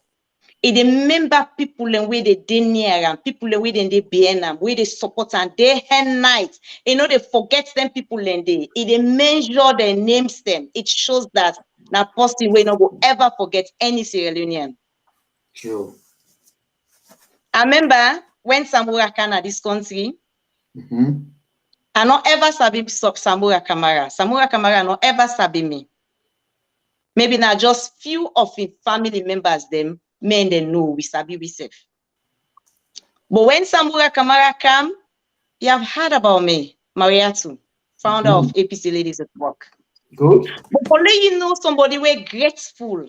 if you remember people and where they did near them, people and where they behind them, where they support them day and night, they forget them people and they measure their names them. It shows that now person we not will ever forget any Sierra Leonean. True. I remember when Samura came to this country, I not ever sabi Samura Kamara. Samura Kamara not ever sabi me. Maybe now just few of his family members, them men they know we sabi we safe. But when Samura Kamara come, you have heard about me, Mariatu, founder of APC Ladies at Work. Good. But for let you know somebody we're grateful.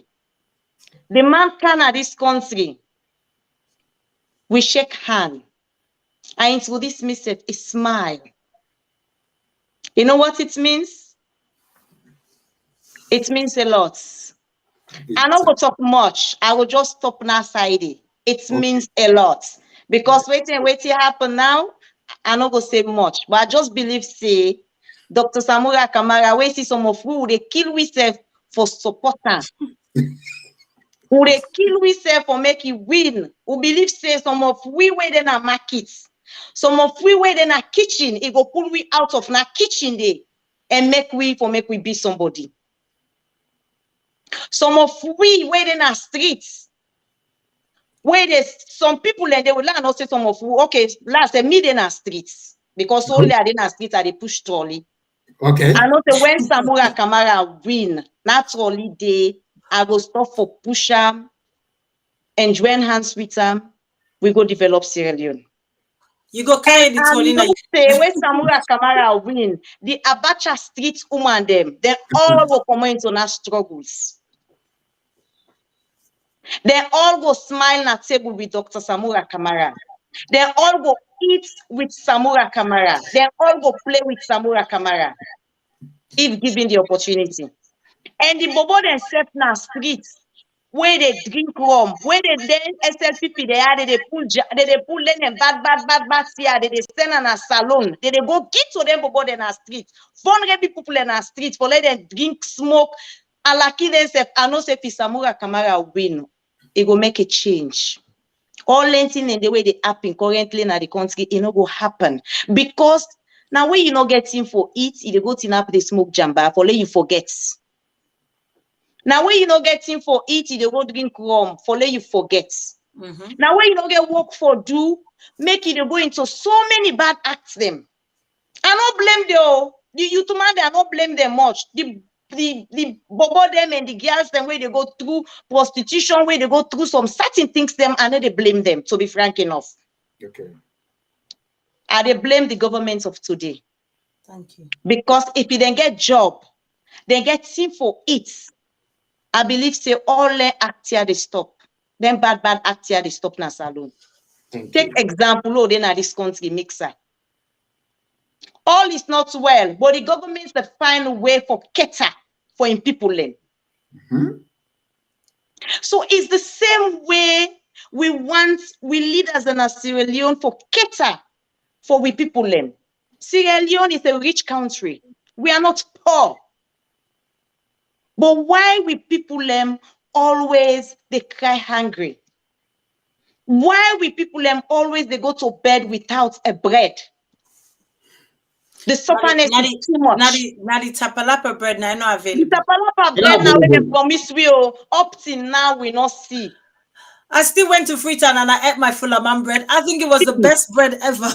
The man can at this country. We shake hand. I introduce myself, a smile. You know what it means? It means a lot. I don't go talk much. I will just stop now side. It means a lot. Because waiting happen now, I don't go say much. But I just believe say Dr. Samura Kamara, we see some of who they kill we for supporting. Who they kill we for make it win. Who believe say some of we wait in our markets. Some of we wait in our kitchen. It go pull we out of our kitchen day and make we be somebody. Some of we wait in our streets. Where there's some people and they will learn also some of okay, last a mid in our streets because only are in our streets are they push trolley. Okay. I know that when Samura Kamara win, not trolley day, I go stop for push and join hands with them. We go develop Sierra Leone. You go carry the trolley now. Say when Samura Kamara win, the Abacha street woman them, they all go come into our struggles. They all go smile at table with Dr. Samura Kamara. They all go eat with Samura Kamara. They all go play with Samura Kamara, if given the opportunity. And the bobo themselves now streets where they drink rum, where they then SLPP they pull them bad here, they stand in a salon, they go get to them bobo in a street, 400 people in a street for let them drink, smoke, and lucky themselves. I know say if Samura Kamara win, it will make a change. All anything in the way they happen currently in the country, it no go happen. Because now when you not getting for it, it go to up the smoke jamba for let you forget. Now when you not getting for it, it go drink rum for let you forget. Now when you not get work for do, make it go into so many bad acts them. I don't blame them. The youth man, I don't blame them much. The bobo them and the girls them where they go through prostitution, where they go through some certain things them, and then they blame them, to be frank enough. Okay. And they blame the government of today. Thank you. Because if you then get job, they get team for it. I believe say all the act here they stop. Then bad act here they stop na salon. Take example, oh, then this country mixer. All is not well, but the government that find a way for cater for in people then. So it's the same way we leaders in Sierra Leone for cater for we people then. Sierra Leone is a rich country. We are not poor. But why we people them always they cry hungry? Why we people them always they go to bed without a bread? The supperness is too much. Now the tapalapa bread now not available. The tapalapa bread now when they promise we up till now we not see. I still went to Freetown and I ate my Fulaman bread. I think it was the best bread ever.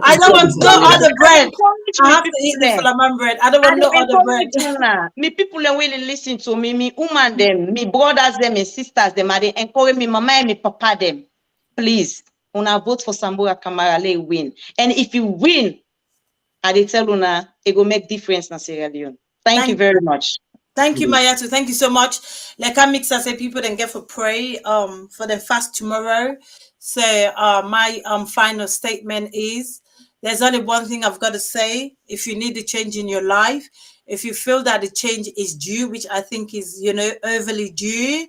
I don't want no other bread. I have to eat the Fulaman bread. I don't want no other bread. Me people will listen to me, me woman them, me brothers them, me sisters them, and they encourage me, mama and me papa them. Please, una vote for Samura Kamara, let win. And if you win, I they tell una, it will make difference in Sierra Leone. Thank you very much. Thank you, Mayatu. Thank you so much. Like I mix as people then get for pray for the fast tomorrow. So my final statement is there's only one thing I've got to say. If you need a change in your life, if you feel that the change is due, which I think is, you know, overly due,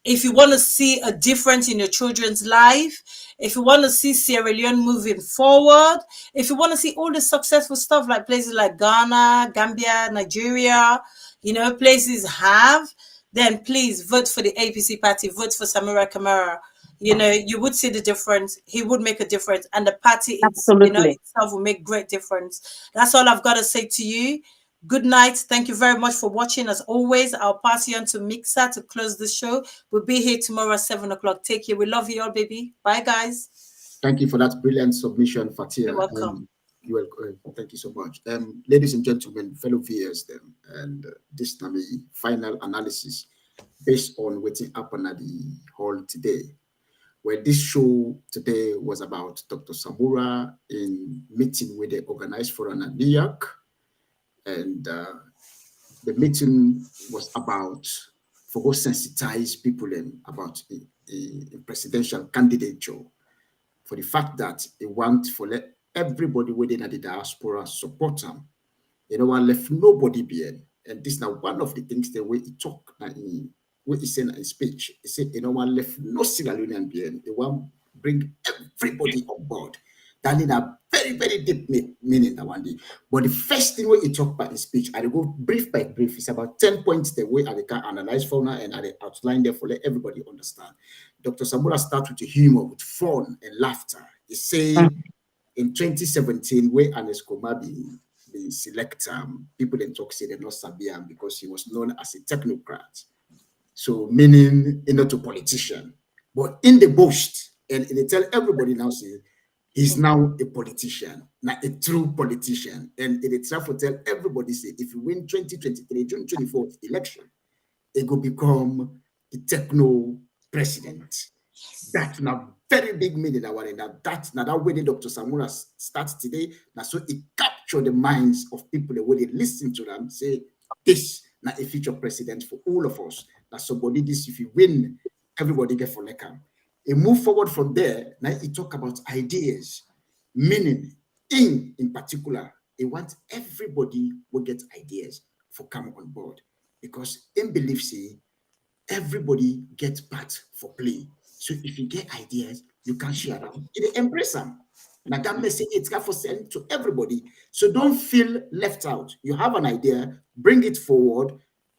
if you want to see a difference in your children's life, if you want to see Sierra Leone moving forward, if you want to see all the successful stuff like places like Ghana, Gambia, Nigeria, you know, places have, then please vote for the APC party, vote for Samura Kamara. You know, you would see the difference. He would make a difference. And the party itself will make great difference. That's all I've got to say to you. Good night. Thank you very much for watching. As always, I'll pass you on to Mixer to close the show. We'll be here tomorrow at 7 o'clock. Take care. We love you all, baby. Bye, guys. Thank you for that brilliant submission, Fatia. You're welcome. You're welcome. Thank you so much. Ladies and gentlemen, fellow viewers, and this is my final analysis based on what happened at the hall today. Well, this show today was about Dr. Samura in meeting with the organized forum in New York, and the meeting was about for what sensitize people about a presidential candidature, for the fact that they want for let everybody within the diaspora support them. You know, one left nobody behind. And this is now one of the things the way he talk what he said in his speech. He said, you know, one left no Sierra Leonean behind. They want bring everybody on board. That in a very, very deep meaning that one day. But the first thing when he talked about his speech, I will go brief by brief. It's about 10 points the way I can analyze for now and I outline there for let everybody understand. Dr. Samura starts with humor, with fun and laughter. He say in 2017, where Anes Komabi the select people in talk say they're not Sabian because he was known as a technocrat. So meaning not a politician. But in the boast, and they tell everybody now say he's now a politician, not a true politician. And they try to tell everybody say if you win 2023, June 24th election, it will become a techno president. That's now very big meaning that one. That's now that way Dr. Samura starts today. Now so it captured the minds of people the way they listen to them, say this now a future president for all of us. That somebody this if you win, everybody get for like a move forward from there. Now he talk about ideas, meaning in particular, he wants everybody will get ideas for come on board because in belief say everybody gets part for play. So if you get ideas, you can share them. It embrace them. Now that message it's got for send to everybody. So don't feel left out. You have an idea, bring it forward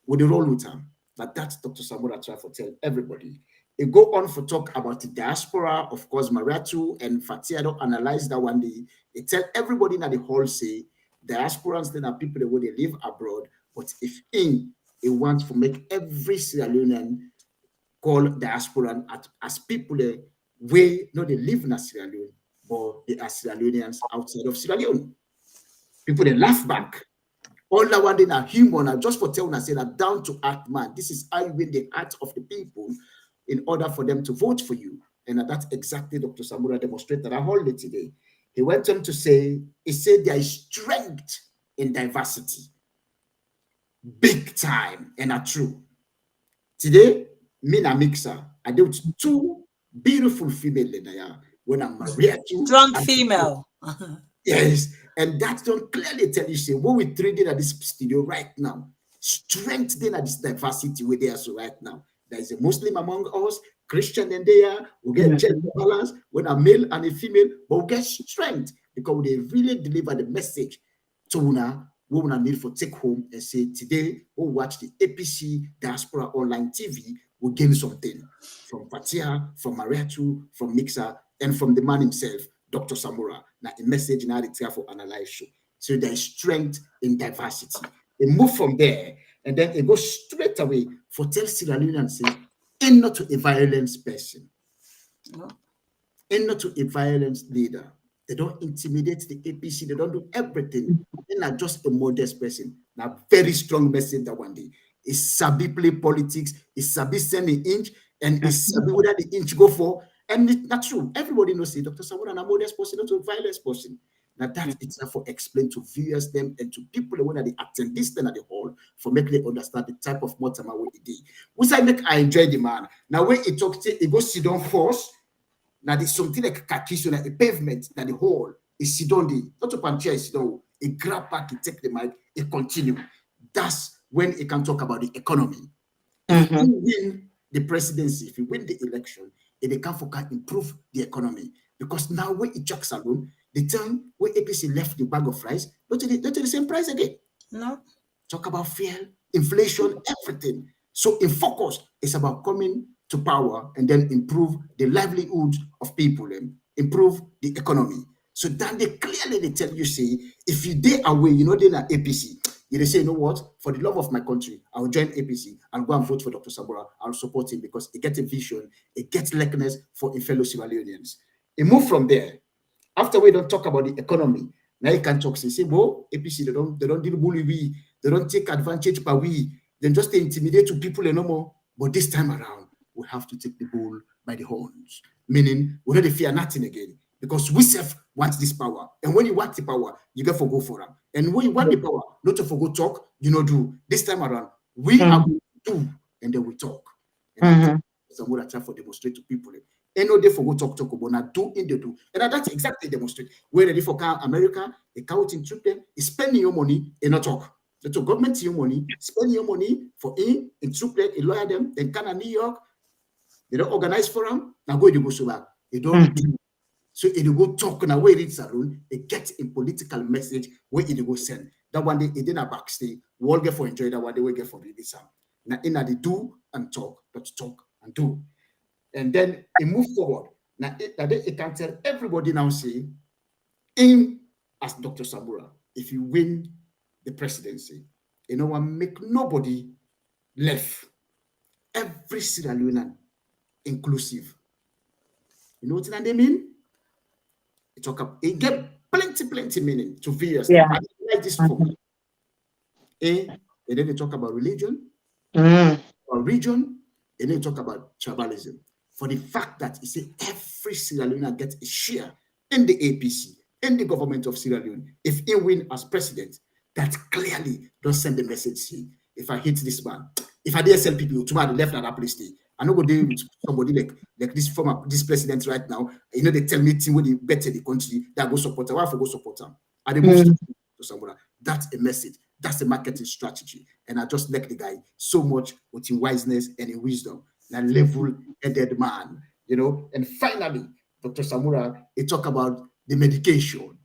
with the roll with them. But that's Dr. Samura try to tell everybody. It go on for talk about the diaspora, of course, Mariatu and Fatia don't analyze that one day. They tell everybody in the hall say diasporans then are people where they live abroad, but if it wants to make every Sierra Leonean call diaspora as people way no they live in Sierra Leone, but they are Sierra Leoneans outside of Sierra Leone. People they laugh back. All that one they are human, and just for telling us say that down to earth man. This is how you win the heart of the people in order for them to vote for you. And that's exactly Dr. Samura demonstrated at holiday today. He went on to say, he said there is strength in diversity. Big time, and are true. Today, me and Mixer, I did with two beautiful female there when I'm married to. Strong female. Yes, and that don't clearly tell you, say, what we're trading at this studio right now, strength then at this diversity we're there so right now. There is a Muslim among us, Christian in there, we get gender balance, when a male and a female, but we get strength because they really deliver the message to Una. We will need for take home and say today we'll watch the APC Diaspora Online TV. We'll gain something from Fatia, from Mariatu, from Mixer, and from the man himself, Dr. Samura. Now a message now it's here for analyze show. So there is strength in diversity. They move from there and then it goes straight away for tell Sierra Leone and say, ain't not to a violence person, ain't not to a violence leader. They don't intimidate the APC. They don't do everything. They're not just a modest person. Now, very strong message that one day. It's sabi play politics. It's sabi send the inch. And it's sabi whether the inch go for. And it's not true. Everybody knows it. Dr. Samura is a modest person, not a violence person. Now, that it's therefore explained to viewers them and to people when they attend this thing at the hall for make them understand the type of Motama what he did. Which I make I enjoy the man. Now, when he talks, he goes sit down first. Now there's something like a like a pavement that the hall is sit down there. Not up and chair, sit down. He grab back, he take the mic, he continue. That's when he can talk about the economy. If he win the presidency, if he win the election, they can focus improve the economy. Because now when he checks alone, the time when APC left the bag of rice, not to the same price again. No. Talk about fuel, inflation, everything. So in focus, it's about coming to power and then improve the livelihood of people and improve the economy. So then they clearly tell you, say, if you dare away, you know, they're APC. They say, you know what, for the love of my country, I'll join APC. I'll go and vote for Dr. Samura. I'll support him because it gets a vision, it gets likeness for a fellow Sierra Leoneans. It move from there. After we don't talk about the economy, Now you can talk, say, well, APC, they don't deal bully we, they don't take advantage by we, then just intimidate to people no more. But this time around, we have to take the bull by the horns. Meaning, we don't fear nothing again. Because we self want this power. And when you want the power, you get for go for them. And when you want the power, not to forgo talk, you know, do. This time around, we are going to do, and then we talk. And what I try for demonstrate to people. And no, they forgo talk, but now do in the do. And that's exactly demonstrate. We're ready for America, a counting trip them, is spending your money and not talk. So government your money, spend your money for in troop them, in lawyer them, then Canada, New York. They don't organize for them. Now go to go so back. They don't do. So it will go talk now where it's alone, it gets a political message where it will send. That one day it didn't backstage, we all get for enjoy that one day we get for the sound. Now in the do and talk, but talk and do. And then it move forward. Now it can tell everybody now say, in as Dr. Samura, if you win the presidency, you know what, make nobody left. Every Sierra Leonean inclusive. You know what they mean? It get plenty meaning to various. Yeah. I like this for me. And then they talk about religion, or region, and then they talk about tribalism. For the fact that you see every Sierra Leonean gets a share in the APC, in the government of Sierra Leone. If he win as president, that clearly don't send the message. See, if I hit this man, if I dare sell people tomorrow the left at that place, I know go deal with somebody like this former this president right now. You know, they tell me team when they better the country that go support them. Why for go support them? And they move to somewhere. That's a message. That's a marketing strategy. And I just like the guy so much with his wiseness and his wisdom. That level-headed man, you know. And finally, Dr. Samura, he talk about the medication.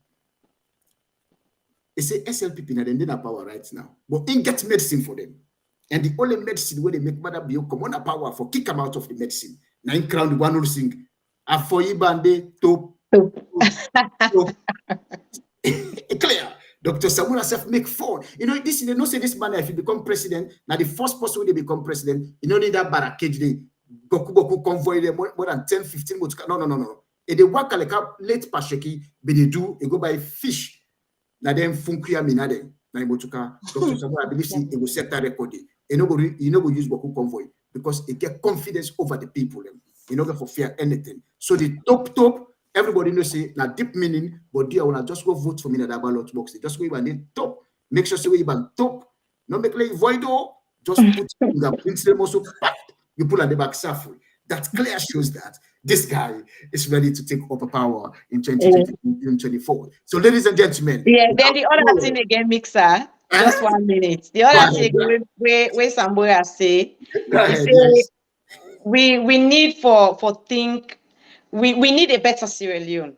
He say SLPP now they need a power right now, but he get medicine for them. And the only medicine where they make mother be come on a power for kick them out of the medicine. Now in crown the one who sing for Ibande to clear. Dr. Samura self make fun. You know, this they don't say this man if he become president. Now the first person when they become president, you know, need that barricade they Boku convoy them more than 10, 15 months. No. And they work like a late Pasheki, but they do, they go buy fish. Now then funkuya minade. Now Dr. Samura, I believe it will set that record. You know, we use Boku convoy because it get confidence over the people. You know, for fear anything. So the top, everybody knows say now deep meaning, but dear, when I just go vote for me in that ballot box, they just go even top. Make sure say even top. No make like void or just put the principle also. You pull at the back safely. That clear shows that this guy is ready to take over power in 2024. So, ladies and gentlemen. Yeah, then the other thing again, Mixer. Just 1 minute. The other thing where Samura say, we need we need a better Sierra Leone.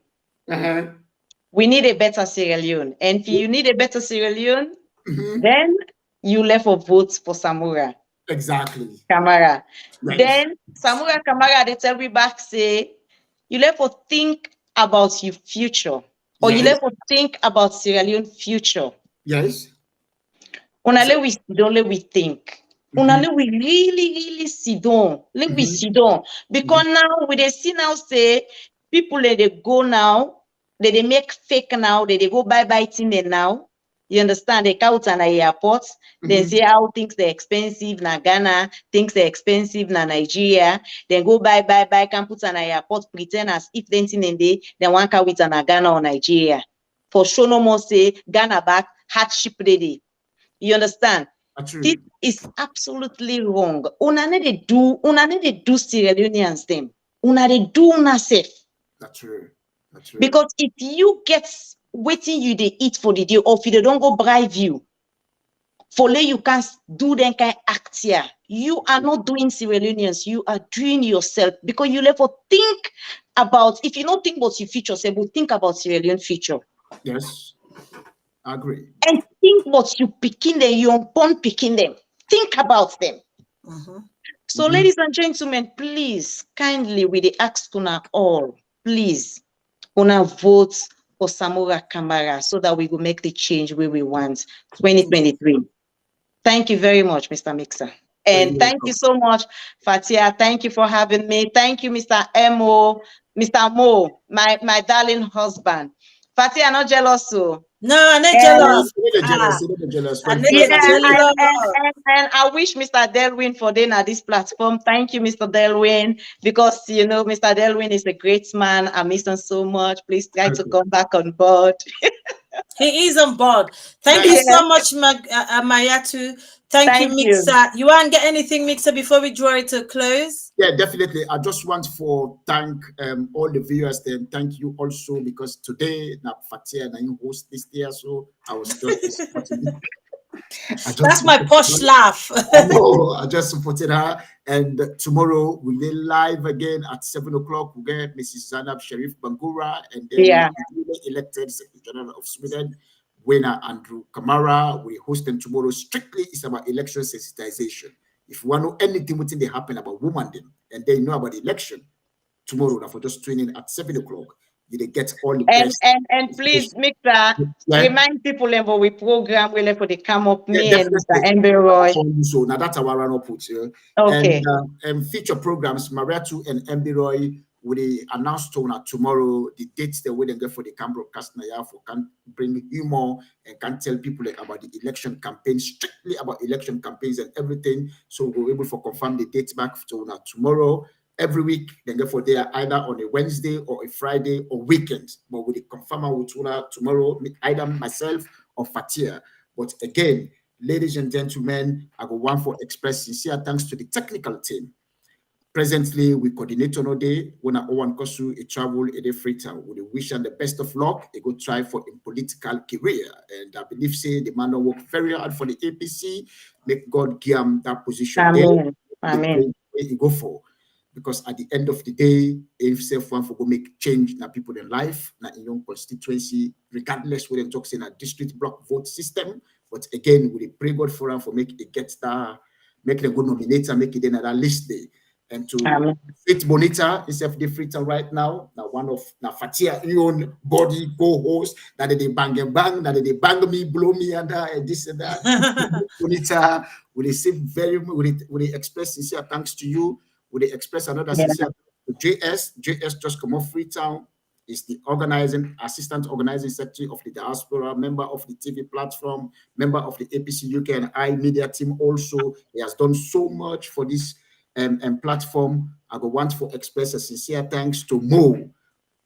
We need a better Sierra Leone. And if you need a better Sierra Leone, then you left for votes for Samura. Exactly. Kamara. Right. Then Samura Kamara, they tell me back, say, you left for think about your future. Or you left for think about Sierra Leone future. Yes. Only we think. Only we really sit down. We sit down. Because now we they see now say people they go now, they make fake now, they go bye thing now. You understand? They count on the airports. They say how things they're expensive na Ghana, things they're expensive na Nigeria. Then go buy, can put on the airport, pretend as if they want to with an Ghana or Nigeria. For sure, no more say Ghana back hardship ready. You understand? This is absolutely wrong. Una need to do Sierra Leoneans them. Una they do una safe. That's true. Because if you get waiting you they eat for the day, or if they don't go bribe you, for you can do them kind of act here. You are not doing Sierra Leoneans, you are doing yourself because you never think about, if you don't think about your future, say, but think about Sierra Leone future. Yes, I agree. And think what you picking them, you unborn picking them. Think about them. So, ladies and gentlemen, please, kindly, with the ask una all, please, una vote for Samura Kamara so that we will make the change where we want 2023. Thank you very much, Mr. Mixer. And thank you so much, Fatia. Thank you for having me. Thank you, Mr. Mr. Mo, my darling husband. Fatia, not jealous, so No, I'm not And jealous. I'm not yeah, jealous. and I wish Mr. Delwin for being at this platform. Thank you, Mr. Delwin, because you know Mr. Delwin is a great man. I miss him so much. Please try to come back on board. He is on board. Thank you so much, Mayatu. Thank you, Mixer. You want to get anything, Mixer, before we draw it to a close? Yeah, definitely. I just want to thank all the viewers. Then thank you also because today na Fatia na you host this year, so I was just That's my posh laugh. No, I just supported her. And tomorrow we'll be live again at 7 o'clock. We'll get Mrs. Zanab Sharif Bangura and then elected Secretary General of Sweden, winner Andrew Kamara. We host them tomorrow. Strictly, it's about election sensitization. If you want to know anything within they happen about women, and they know about the election, tomorrow, for just tuning at 7 o'clock, you get all the best. And please, Mixer, remind people about we program really for the come up me and Mr. Emberoy. So now that's our run up put here. Okay. And future programs, Mariatu and Emberoy will announce tomorrow the dates they will get for the camp broadcast now for can bring humor and can tell people about the election campaign, strictly about election campaigns and everything. So we're able to confirm the dates back to tomorrow. Every week, then therefore they are either on a Wednesday or a Friday or weekend. But with the confirmer with tomorrow, either myself or Fatia. But again, ladies and gentlemen, I go one for express sincere thanks to the technical team. Presently, we coordinate on a day when I want to a travel a day free time. We wish them the best of luck. A good try for a political career. And I believe say the man work very hard for the APC. Make God give him that position. Amen. There. Amen. He go for. Because at the end of the day, if self-one for go make change na people in life, na in your constituency, regardless whether talks in a district block vote system. But again, we pray God for them for make it get that, make a good nominator, make it another list day. And to Fit Bonita is the freezer right now. Now one of na Fatia own body co-host that they bang and bang, that they bang me, blow me under and this and that. Bonita, will they say very will they express sincere thanks to you? Would they express another sincere to JS? JS just come off Freetown. Is the assistant organizing secretary of the diaspora, member of the TV platform, member of the APC UK and I media team. Also, he has done so much for this platform. I go want to express a sincere thanks to Mo.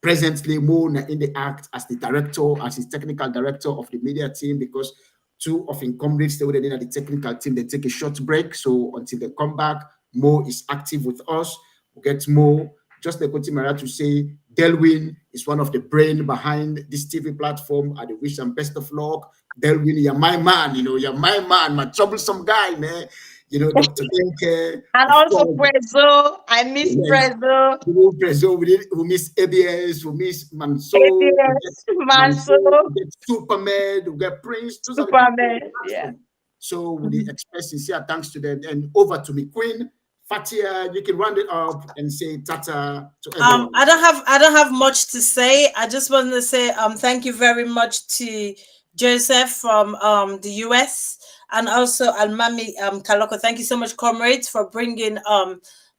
Presently, Mo in the act as the director, as his technical director of the media team, because two of his comrades they were in the technical team. They take a short break, so until they come back. Mo is active with us. We'll get Mo. Just like Kotimara to say, Delwin is one of the brain behind this TV platform. I wish him best of luck. Delwin, you're my man, you're my man, my troublesome guy, man. Dr. Denke. And also Prezo. I miss Prezo. Prezo, we miss ABS, we miss Manso. Manso. We get Superman, we get Prince. Superman, yeah. So we express sincere thanks to them. And over to me, Queen. Fatia, you can round it up and say tata to everyone. I don't have much to say. I just want to say thank you very much to Joseph from the US and also Almami Kaloko. Thank you so much, comrades, for bringing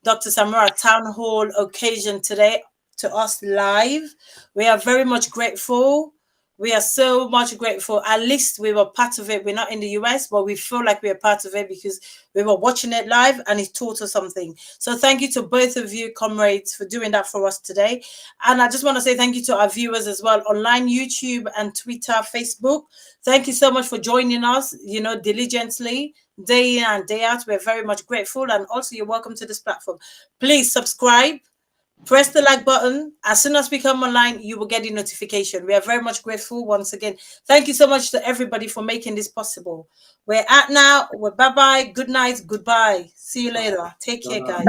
Dr. Samora Town Hall occasion today to us live. We are very much grateful. We are so much grateful. At least we were part of it. We're not in the US, but we feel like we're part of it because we were watching it live and it taught us something. So thank you to both of you, comrades, for doing that for us today. And I just want to say thank you to our viewers as well, online, YouTube and Twitter, Facebook. Thank you so much for joining us, diligently, day in and day out. We're very much grateful. And also you're welcome to this platform. Please subscribe. Press the like button. As soon as we come online, you will get the notification. We are very much grateful once again. Thank you so much to everybody for making this possible. We're at now. Bye-bye. Good night. Goodbye. See you later. Take care, guys.